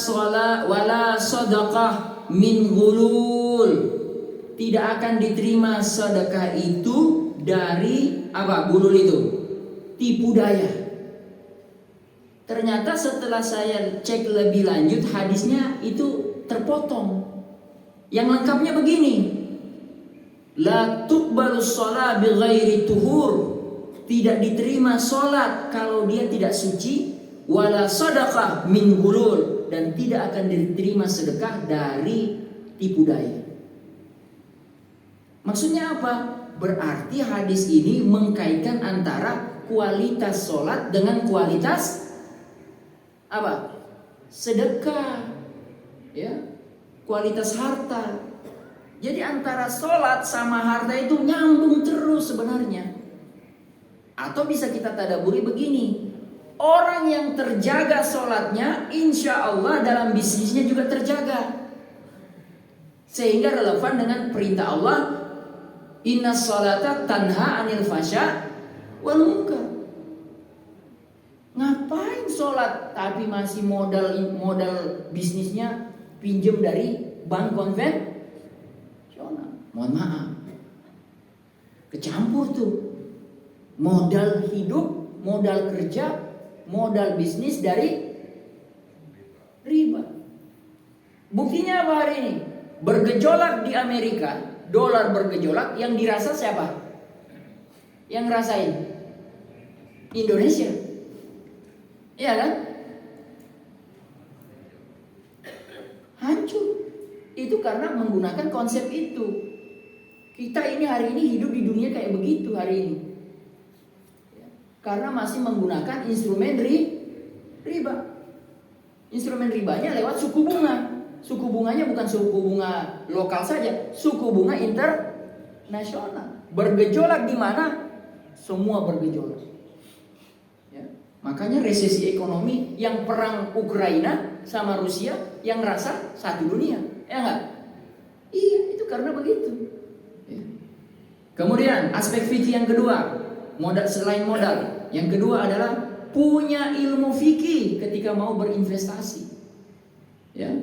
sadaqah min ghulul. Tidak akan diterima sedekah itu dari apa? Gulul itu. Tipu daya. Ternyata setelah saya cek lebih lanjut hadisnya itu terpotong. Yang lengkapnya begini. La tuqbalu shalah bi ghairi tuhur. Tidak diterima salat kalau dia tidak suci. Wala sadaqah min ghulul. Dan tidak akan diterima sedekah dari tipu daya. Maksudnya apa? Berarti hadis ini mengkaitkan antara kualitas salat dengan kualitas apa? Sedekah. Ya. Kualitas harta. Jadi antara sholat sama harta itu nyambung terus sebenarnya. Atau bisa kita tadaburi begini. Orang yang terjaga sholatnya, insya Allah dalam bisnisnya juga terjaga. Sehingga relevan dengan perintah Allah, inna sholata tanha anil fasya wal munkar. Ngapain sholat tapi masih modal bisnisnya pinjam dari bank konvensional? Mohon maaf, kecampur tuh modal hidup, modal kerja, modal bisnis dari riba. Buktinya apa hari ini? Bergejolak di Amerika, dolar bergejolak, yang dirasa siapa? Yang ngerasain? Indonesia. Iya kan? Hancur. Itu karena menggunakan konsep itu. Kita ini hari ini hidup di dunia kayak begitu hari ini. Karena masih menggunakan instrumen riba. Instrumen ribanya lewat suku bunga. Suku bunganya bukan suku bunga lokal saja, suku bunga internasional. Bergejolak di mana? Semua bergejolak. Ya. Makanya resesi ekonomi, yang perang Ukraina sama Rusia yang rasa satu dunia, ya enggak? Iya, itu karena begitu. Ya. Kemudian aspek fikih yang kedua, modal selain modal, yang kedua adalah punya ilmu fikih ketika mau berinvestasi. Ya.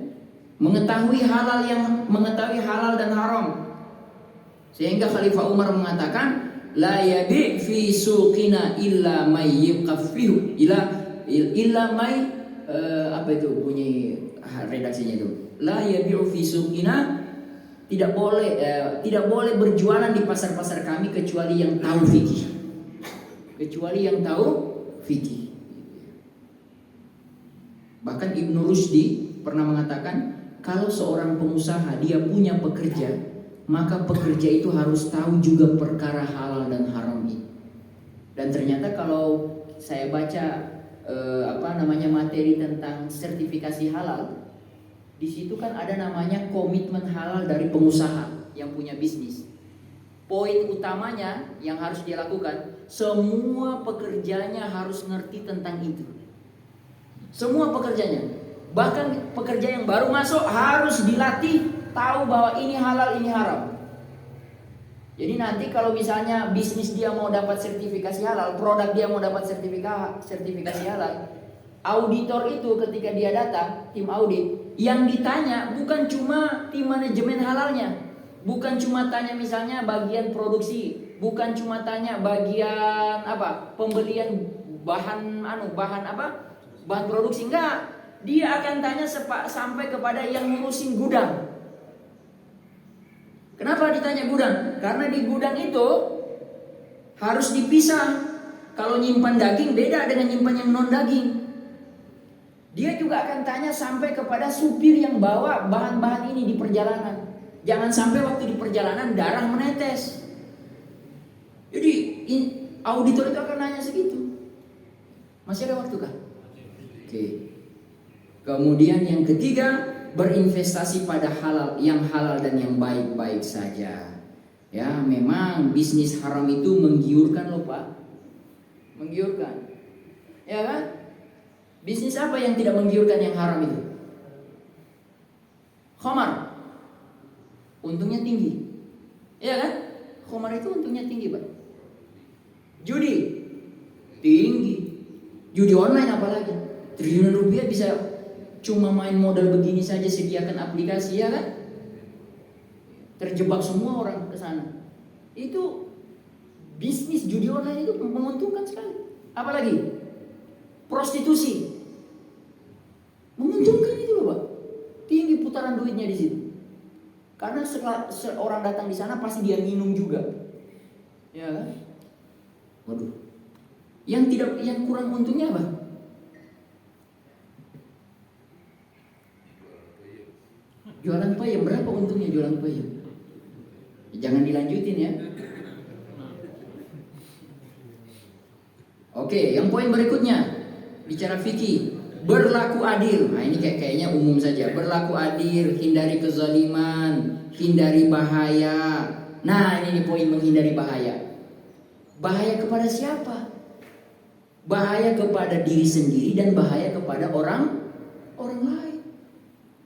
Mengetahui halal dan haram. Sehingga Khalifah Umar mengatakan, la yabi fi suqina illa may yuqaffihu illa may apa itu bunyi redaksinya itu. La yabi fi suqina, tidak boleh berjualan di pasar-pasar kami kecuali yang tahu fikih. Kecuali yang tahu fikih. Bahkan Ibnu Rushdi pernah mengatakan, kalau seorang pengusaha dia punya pekerja, maka pekerja itu harus tahu juga perkara halal dan haram ini. Dan ternyata kalau saya baca materi tentang sertifikasi halal, di situ kan ada namanya komitmen halal dari pengusaha yang punya bisnis. Poin utamanya yang harus dia lakukan, semua pekerjanya harus ngerti tentang itu. Semua pekerjanya. Bahkan pekerja yang baru masuk harus dilatih tahu bahwa ini halal, ini haram. Jadi nanti kalau misalnya bisnis dia mau dapat sertifikasi halal, produk dia mau dapat sertifikasi halal, auditor itu ketika dia datang, tim audit, yang ditanya bukan cuma tim manajemen halalnya, bukan cuma tanya misalnya bagian produksi, bukan cuma tanya bagian pembelian bahan apa? Bahan produksi. Enggak. Dia akan tanya sampai kepada yang ngurusin gudang. Kenapa ditanya gudang? Karena di gudang itu harus dipisah. Kalau nyimpan daging beda dengan nyimpan yang non daging. Dia juga akan tanya sampai kepada supir yang bawa bahan-bahan ini di perjalanan. Jangan sampai waktu di perjalanan darah menetes. Jadi auditor itu akan nanya segitu. Masih ada waktu kah? Oke. Kemudian yang ketiga, berinvestasi pada yang halal dan yang baik-baik saja. Ya, memang bisnis haram itu menggiurkan loh Pak. Menggiurkan. Ya kan? Bisnis apa yang tidak menggiurkan yang haram itu? Khamar. Untungnya tinggi. Ya kan? Khamar itu untungnya tinggi, Pak. Judi. Tinggi. Judi online apalagi? Triliunan rupiah bisa cuma main modal begini saja, sediakan aplikasi, ya kan? Terjebak semua orang ke sana. Itu bisnis judi online itu menguntungkan sekali. Apalagi prostitusi. Menguntungkan itu loh, Pak. Tinggi putaran duitnya di situ. Karena seorang datang di sana pasti dia minum juga. Ya kan? Waduh. Yang kurang untungnya apa? Jualan payung. Berapa untungnya jualan payung? Jangan dilanjutin ya. Oke, yang poin berikutnya bicara fikih, berlaku adil. Nah ini kayaknya umum saja. Berlaku adil, hindari kezaliman, hindari bahaya. Nah ini nih poin menghindari bahaya. Bahaya kepada siapa? Bahaya kepada diri sendiri dan bahaya kepada orang lain.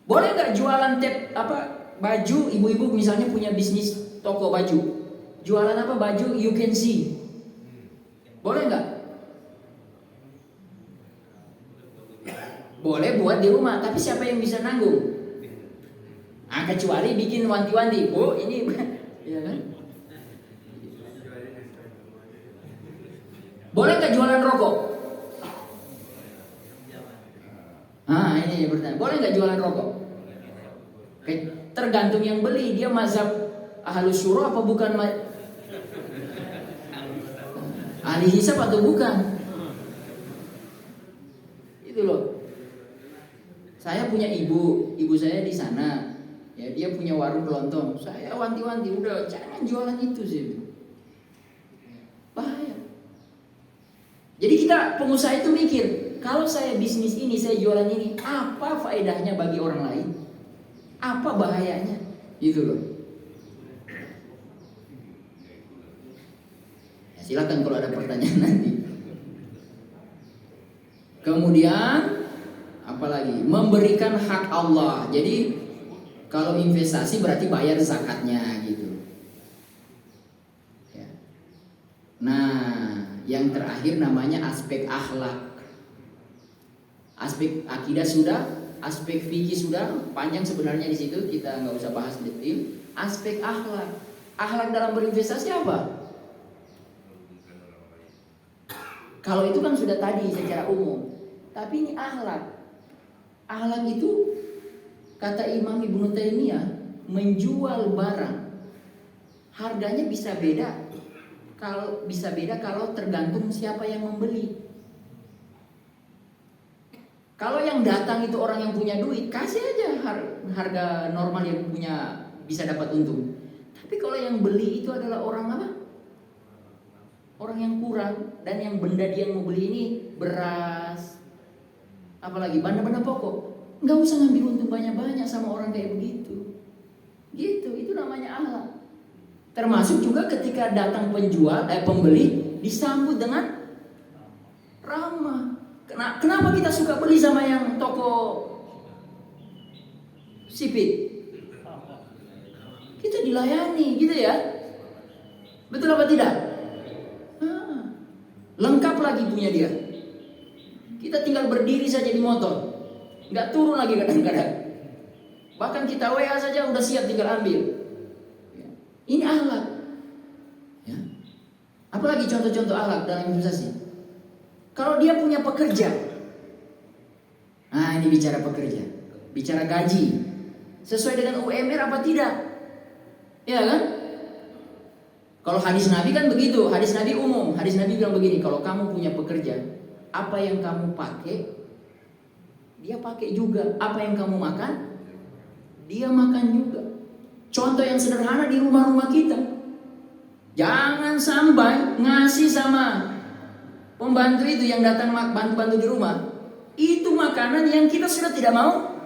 Boleh nggak jualan baju? Ibu-ibu misalnya punya bisnis toko baju. Jualan apa baju? You can see. Boleh nggak? Boleh buat di rumah, tapi siapa yang bisa nanggung? Kecuali bikin wanti-wanti. Bu, ini ya kan? Boleh nggak jualan rokok? Ini bertanya. Boleh nggak jualan rokok? Tergantung yang beli. Dia mazhab ahlus syura apa bukan? Ahli hisab atau bukan? Itu loh. Saya punya ibu saya di sana. Ya, dia punya warung kelontong. Saya wanti-wanti, udah jangan jualan itu sih. Bahaya. Jadi kita pengusaha itu mikir, kalau saya bisnis ini, saya jualan ini, apa faedahnya bagi orang lain? Apa bahayanya? Gitu loh. Ya, silakan kalau ada pertanyaan nanti. Kemudian apalagi? Memberikan hak Allah. Jadi kalau investasi berarti bayar zakatnya gitu. Ya. Nah, yang terakhir namanya aspek akhlak. Aspek akidah sudah, aspek fikih sudah, panjang sebenarnya di situ, kita nggak usah bahas detail. Aspek akhlak. Akhlak dalam berinvestasi apa? Kalau itu kan sudah tadi secara umum. Tapi ini akhlak. Akhlak itu kata Imam Ibnu Taimiyah, menjual barang harganya bisa beda. Kalau tergantung siapa yang membeli. Kalau yang datang itu orang yang punya duit, kasih aja harga normal yang punya bisa dapat untung. Tapi kalau yang beli itu adalah orang apa? Orang yang kurang, dan yang benda dia mau beli ini beras, apalagi benda-benda pokok, nggak usah ngambil untung banyak-banyak sama orang kayak begitu. Gitu, itu namanya akhlak. Termasuk juga ketika datang pembeli disambut dengan ramah. Kenapa kita suka beli sama yang toko sipit? Kita dilayani, gitu ya. Betul apa tidak? Lengkap lagi punya dia. Kita tinggal berdiri saja di motor, nggak turun lagi kadang-kadang. Bahkan kita WA saja udah siap tinggal ambil. Ini akhlak. Ya. Apalagi contoh-contoh akhlak dalam investasi? Kalau dia punya pekerja, nah ini bicara pekerja, bicara gaji, sesuai dengan UMR apa tidak? Ya kan? Kalau hadis Nabi kan begitu, hadis Nabi umum, hadis Nabi bilang begini, kalau kamu punya pekerja, apa yang kamu pakai, dia pakai juga. Apa yang kamu makan, dia makan juga. Contoh yang sederhana di rumah-rumah kita. Jangan sampai ngasih sama pembantu itu yang datang bantu-bantu di rumah, itu makanan yang kita sudah tidak mau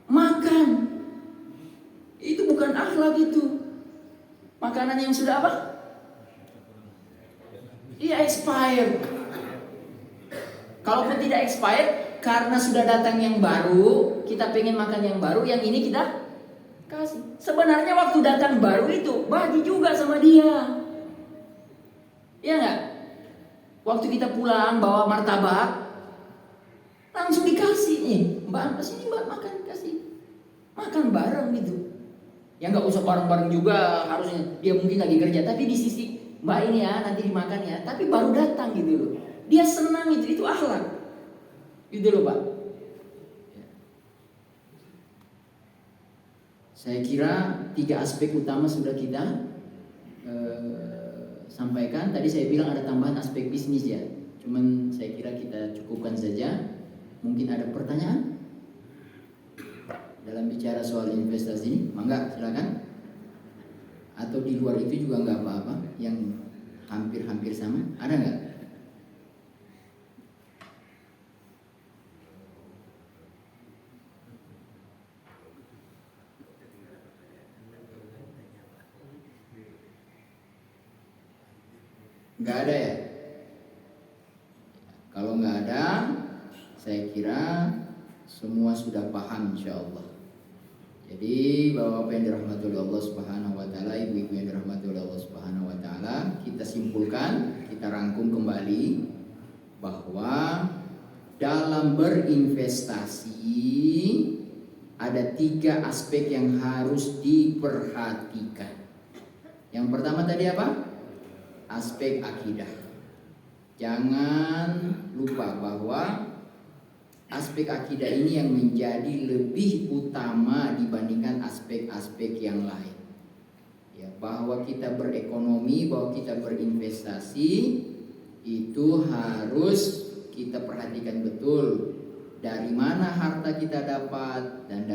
makan. Itu bukan akhlak itu. Makanan yang sudah apa? Iya, expired. Kalaupun tidak expired, karena sudah datang yang baru, kita pengen makan yang baru, yang ini kita kasih. Sebenarnya waktu datang baru itu bagi juga sama dia. Iya enggak? Waktu kita pulang bawa martabak, langsung dikasih nih, Mbak, kesini Mbak makan, kasih. Makan bareng gitu. Ya nggak usah bareng-bareng juga, harusnya dia mungkin lagi kerja, tapi di sisi Mbak ini ya nanti dimakan ya, tapi baru datang gitu loh. Dia senang itu akhlak. Gitu loh Pak. Saya kira 3 aspek utama sudah kita sampaikan. Tadi saya bilang ada tambahan aspek bisnis ya. Cuman saya kira kita cukupkan saja. Mungkin ada pertanyaan dalam bicara soal investasi ini, mangga silakan. Atau di luar itu juga nggak apa-apa, yang hampir-hampir sama, ada nggak? Nggak ada ya? Kalau nggak ada, saya kira semua sudah paham insya Allah. Jadi bapak-bapak yang dirahmati oleh Allah Subhanahu wa taala, ibu-ibu yang dirahmati oleh Allah Subhanahu wa taala, kita simpulkan, kita rangkum kembali bahwa dalam berinvestasi ada 3 aspek yang harus diperhatikan. Yang pertama tadi apa? Aspek akidah. Jangan lupa bahwa aspek akidah ini yang menjadi lebih utama dibandingkan aspek-aspek yang lain. Ya, bahwa kita berekonomi, bahwa kita berinvestasi itu harus kita perhatikan betul dari mana harta kita dapat dan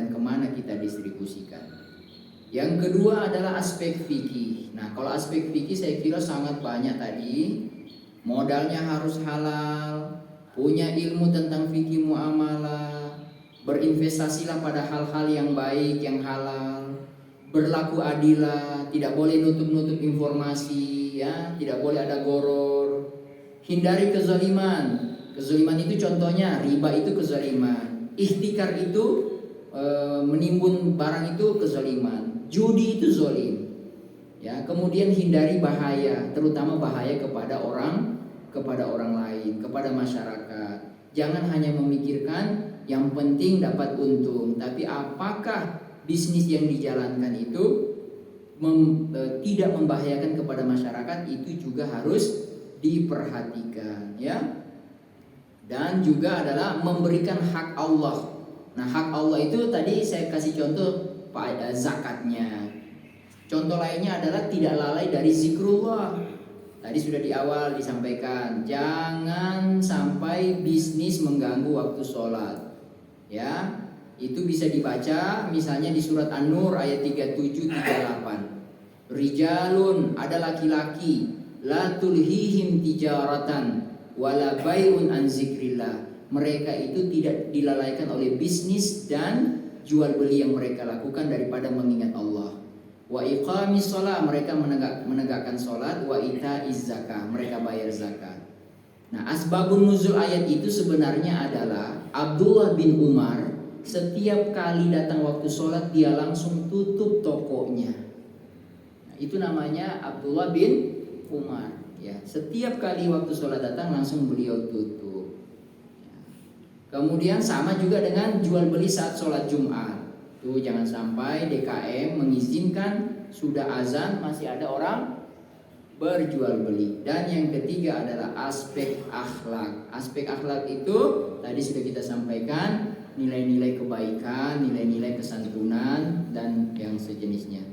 kemana kita distribusikan. Yang kedua adalah aspek fikih. Nah, kalau aspek fikih saya kira sangat banyak tadi. Modalnya harus halal, punya ilmu tentang fikih muamalah, berinvestasilah pada hal-hal yang baik, yang halal, berlaku adilah, tidak boleh nutup-nutup informasi, ya, tidak boleh ada goror, hindari kezaliman. Kezaliman itu contohnya riba itu kezaliman, ihtikar itu menimbun barang itu kezaliman, judi itu zalim. Ya, kemudian hindari bahaya, terutama bahaya kepada orang lain, kepada masyarakat. Jangan hanya memikirkan yang penting dapat untung, tapi apakah bisnis yang dijalankan itu tidak membahayakan kepada masyarakat, itu juga harus diperhatikan, ya. Dan juga adalah memberikan hak Allah. Nah, hak Allah itu tadi saya kasih contoh pada zakatnya. Contoh lainnya adalah tidak lalai dari zikrullah. Tadi sudah di awal disampaikan, jangan sampai bisnis mengganggu waktu sholat. Ya, itu bisa dibaca misalnya di surat An-Nur ayat 37-38. Rijalun, ada laki-laki, la tulhihim tijaratan wala bai'un an zikrillah. Mereka itu tidak dilalaikan oleh bisnis dan jual beli yang mereka lakukan daripada mengingat Allah. Wa iqamis shalah, mereka menegakkan salat, wa itaiz zakah, mereka bayar zakat. Nah, asbabun nuzul ayat itu sebenarnya adalah Abdullah bin Umar setiap kali datang waktu sholat dia langsung tutup tokonya. Nah, itu namanya Abdullah bin Umar. Ya, setiap kali waktu sholat datang langsung beliau tutup. Ya. Kemudian sama juga dengan jual beli saat sholat Jumat. Tuh jangan sampai DKM mengizinkan sudah azan masih ada orang berjual beli. Dan yang ketiga adalah aspek akhlak. Aspek akhlak itu tadi sudah kita sampaikan, nilai-nilai kebaikan, nilai-nilai kesantunan dan yang sejenisnya.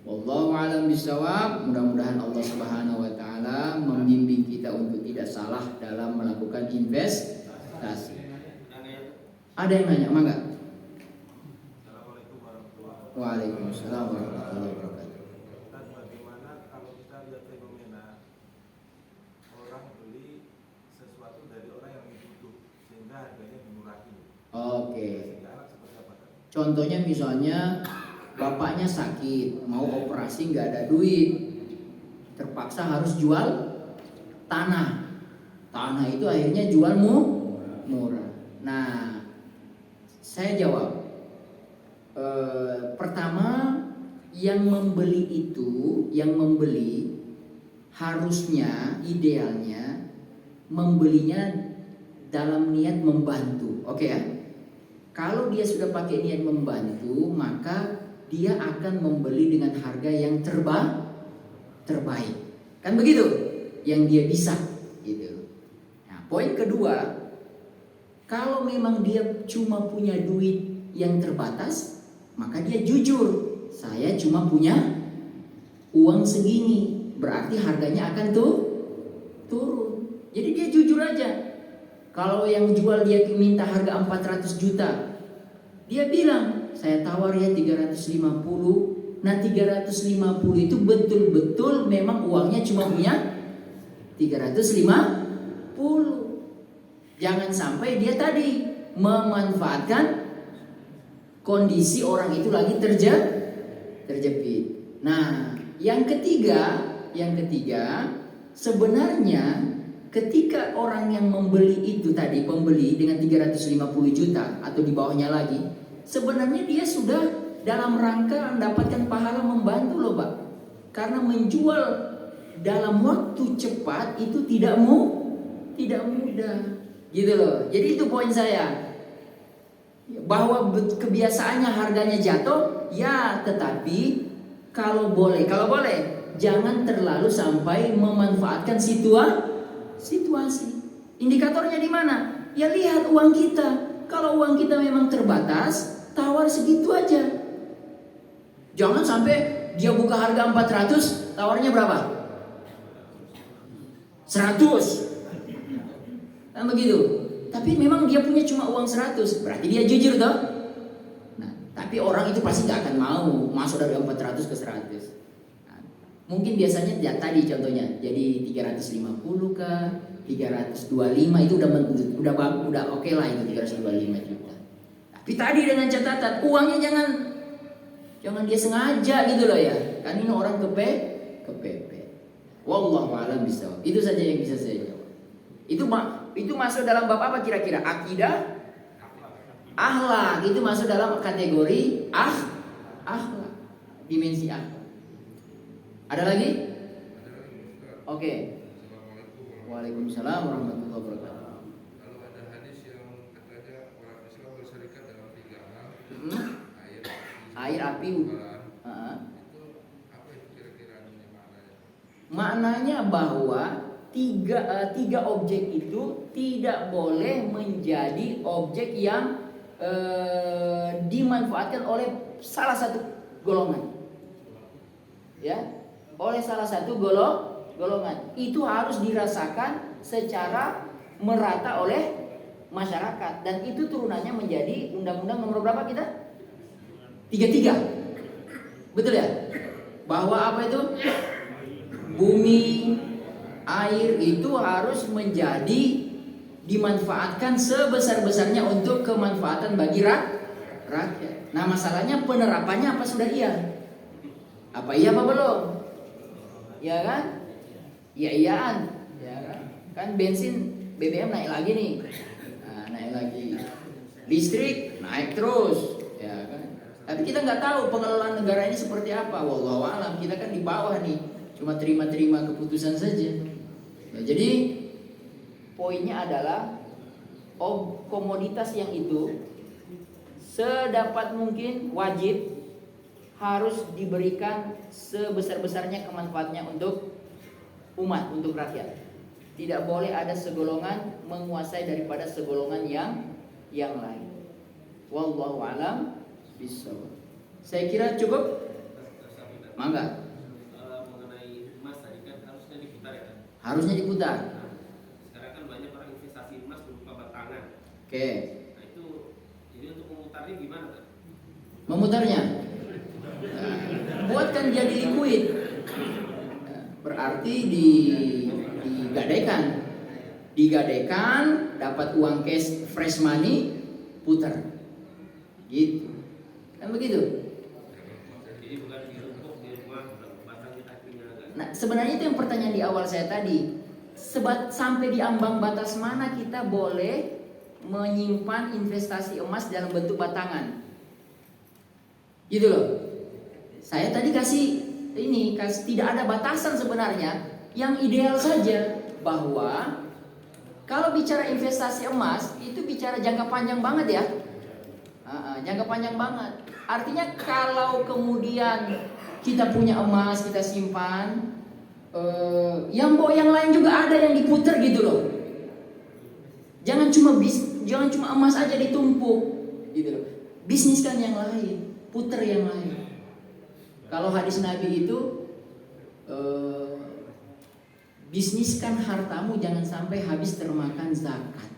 Wallahu a'lam bishawab. Mudah-mudahan Allah Subhanahu wa taala membimbing kita untuk tidak salah dalam melakukan investasi. Ada yang nanya, mangga? Waalaikumsalam warahmatullahi wabarakatuh. Bagaimana kalau kita lihat fenomena orang beli sesuatu dari orang yang butuh sehingga harganya dimurahin? Oke. Contohnya misalnya bapaknya sakit, mau operasi nggak ada duit, terpaksa harus jual tanah. Tanah itu akhirnya jual murah. Nah, saya jawab. Pertama, yang membeli harusnya idealnya membelinya dalam niat membantu. Oke ya. Kalau dia sudah pakai niat membantu, maka dia akan membeli dengan harga yang terbaik. Kan begitu? Yang dia bisa gitu. Nah, poin kedua, kalau memang dia cuma punya duit yang terbatas, maka dia jujur, saya cuma punya uang segini, berarti harganya akan turun. Jadi dia jujur aja. Kalau yang jual dia minta harga 400 juta, dia bilang, saya tawar ya 350. Nah 350 itu betul-betul memang uangnya cuma punya 350. Jangan sampai dia tadi memanfaatkan kondisi orang itu lagi terjepit. Nah, yang ketiga, sebenarnya ketika orang yang membeli itu tadi, pembeli dengan 350 juta atau di bawahnya lagi, sebenarnya dia sudah dalam rangka mendapatkan pahala membantu loh Pak. Karena menjual dalam waktu cepat itu tidak mudah. Gitu loh. Jadi itu poin saya. Bahwa kebiasaannya harganya jatuh, ya tetapi kalau boleh jangan terlalu sampai memanfaatkan situasi. Indikatornya di mana? Ya lihat uang kita. Kalau uang kita memang terbatas, tawar segitu aja. Jangan sampai dia buka harga 400, tawarnya berapa? 100. Kan begitu. Tapi memang dia punya cuma uang 100, berarti dia jujur toh. Nah, tapi orang itu pasti gak akan mau masuk dari 400 ke 100. Nah, mungkin biasanya ya, tadi contohnya jadi 350 kah, 325 itu udah oke lah itu 325 juta. Tapi tadi dengan catatan uangnya jangan dia sengaja gitu loh ya. Kan ini orang kepepet. Wallahu a'lam bishawab. Itu saja yang bisa saya jawab. Itu masuk dalam bab apa kira-kira? Akidah, akhlak. Itu masuk dalam kategori akhlak. Dimensi akhlak. Ada lagi? Oke. Waalaikumsalam warahmatullahi wabarakatuh. Kalau ada hadis yang katanya orang Islam berserikat dalam 3 hal, air, api, itu apa itu kira-kira maknanya? Maknanya bahwa tiga objek itu tidak boleh menjadi objek yang dimanfaatkan oleh salah satu golongan, ya, oleh salah satu golongan. Itu harus dirasakan secara merata oleh masyarakat, dan itu turunannya menjadi undang-undang nomor berapa kita? 33. Betul ya? Bahwa apa itu? Bumi, air itu harus menjadi dimanfaatkan sebesar-besarnya untuk kemanfaatan bagi rakyat. Nah masalahnya penerapannya apa sudah iya? Apa iya apa belum? Ya kan? Ya iyaan. Ya kan? Kan bensin BBM naik lagi nih. Nah, naik lagi. Listrik naik terus. Ya kan? Tapi kita nggak tahu pengelolaan negara ini seperti apa. Wallahu a'lam. Kita kan di bawah nih. Cuma terima keputusan saja. Nah, jadi poinnya adalah komoditas yang itu sedapat mungkin wajib harus diberikan sebesar-besarnya kemanfaatnya untuk umat, untuk rakyat. Tidak boleh ada segolongan menguasai daripada segolongan yang lain. Wallahu a'lam bishawab. Saya kira cukup. Mangga. Mengenai emas tadi kan harusnya diputar ya kan? Harusnya diputar. Nah, sekarang kan banyak orang investasi emas berupa batangan. Oke. Nah itu, jadi untuk memutarnya gimana kan? Memutarnya, nah, buatkan jadi liquid. Nah, berarti digadaikan, dapat uang cash, fresh money, putar. Gitu. Kan begitu. Jadi bukan dirumpuk di rumah, batangnya kakinya kan? Nah, sebenarnya itu yang pertanyaan di awal saya tadi. Sampai di ambang batas mana kita boleh menyimpan investasi emas dalam bentuk batangan? Gitu loh. Saya tadi kasih tidak ada batasan sebenarnya. Yang ideal saja bahwa kalau bicara investasi emas itu bicara jangka panjang banget ya. Jangka panjang banget. Artinya kalau kemudian kita punya emas, kita simpan, yang lain juga ada yang diputer gitu loh. Jangan cuma emas aja ditumpuk gitu loh. Bisniskan yang lain, puter yang lain. Kalau hadis Nabi itu bisniskan hartamu jangan sampai habis termakan zakat.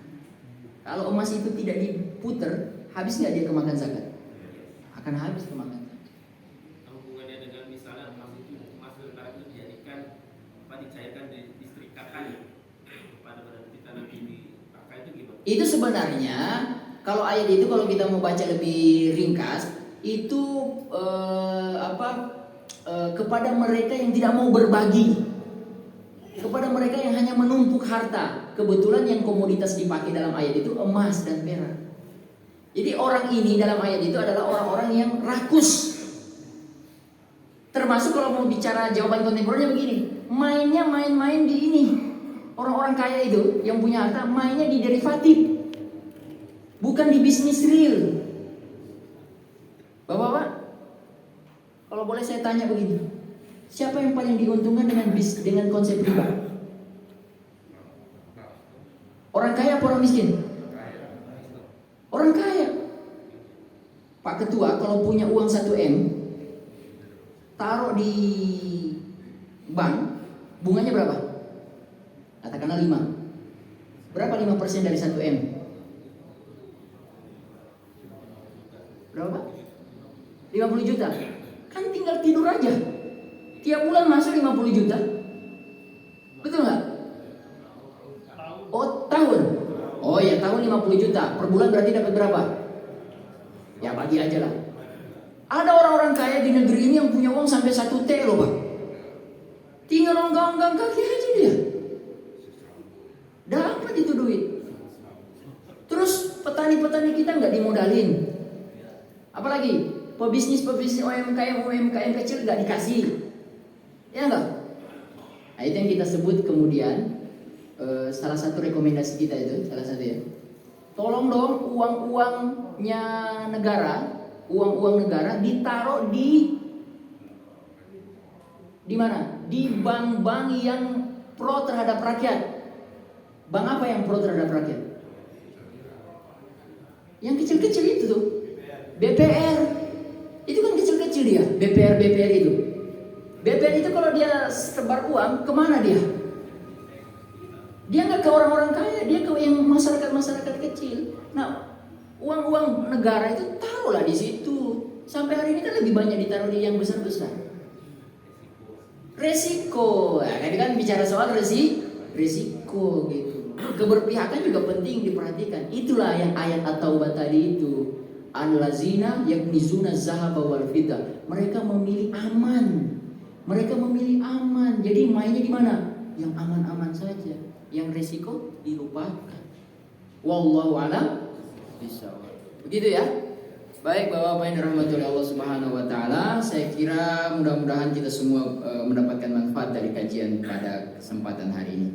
Kalau emas itu tidak diputer, habis nggak dia kemakan zakat? Akan habis kemakan zakat. Hubungannya dengan misalnya emas sekarang itu dijadikan dicairkan, disetrikakan pada badan kita nanti dipakai itu gimana? Itu sebenarnya kalau ayat itu kalau kita mau baca lebih ringkas itu kepada mereka yang tidak mau berbagi, kepada mereka yang hanya menumpuk harta. Kebetulan yang komoditas dipakai dalam ayat itu emas dan perak. Jadi orang ini dalam ayat itu adalah orang-orang yang rakus. Termasuk kalau mau bicara jawaban kontemporer begini, main-main di ini. Orang-orang kaya itu yang punya harta mainnya di derivatif, bukan di bisnis real. Bapak-bapak, kalau boleh saya tanya begini, siapa yang paling diuntungkan dengan konsep riba? Orang kaya atau orang miskin? Orang kaya. Pak Ketua kalau punya uang 1M, taruh di bank, bunganya berapa? Katakanlah 5. Berapa 5% dari 1M? Berapa Pak? 50 juta. Kan tinggal tidur aja. Tiap bulan masuk 50 juta. Betul nggak? Oh tahun. Oh ya tahun 50 juta. Per bulan berarti dapat berapa? Ya bagi aja lah. Ada orang-orang kaya di negeri ini yang punya uang sampai 1 T loh Pak. Tinggal onggang-onggang kaki aja dia. Dapat itu duit. Terus petani-petani kita nggak dimodalin. Apalagi pebisnis UMKM kecil nggak dikasih. Ya enggak? Nah itu yang kita sebut kemudian salah satu rekomendasi kita itu, salah satu ya. Tolong dong uang-uangnya negara, uang-uang negara ditaruh di mana? Di bank-bank yang pro terhadap rakyat. Bank apa yang pro terhadap rakyat? Yang kecil-kecil itu tuh. BPR. Itu kan kecil-kecil dia, BPR itu. BPR itu kalau dia sebar uang, kemana dia? Dia nggak ke orang-orang kaya, dia ke yang masyarakat kecil. Nah, uang-uang negara itu taruhlah di situ. Sampai hari ini kan lebih banyak ditaruh di yang besar-besar. Resiko, kan bicara soal resiko gitu. Keberpihakan juga penting diperhatikan. Itulah yang ayat At-Taubah tadi itu. Allazina yaknizuna zahaba wal fiddah. Mereka memilih aman. Jadi mainnya di mana? Yang aman-aman saja. Yang resiko dilupakan. Wallahu a'lam bishawab. Begitu ya. Baik Bapak-bapak yang dirahmati oleh Allah Subhanahu wa taala, saya kira mudah-mudahan kita semua mendapatkan manfaat dari kajian pada kesempatan hari ini.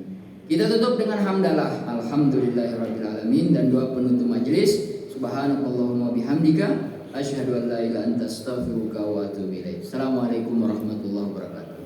Kita tutup dengan hamdalah, alhamdulillahirabbil alamin, dan doa penutup majelis. Subhanakallahumma bihamdika asyhadu an la ilaha illa anta astaghfiruka wa atubu ilaik. Assalamualaikum warahmatullahi wabarakatuh.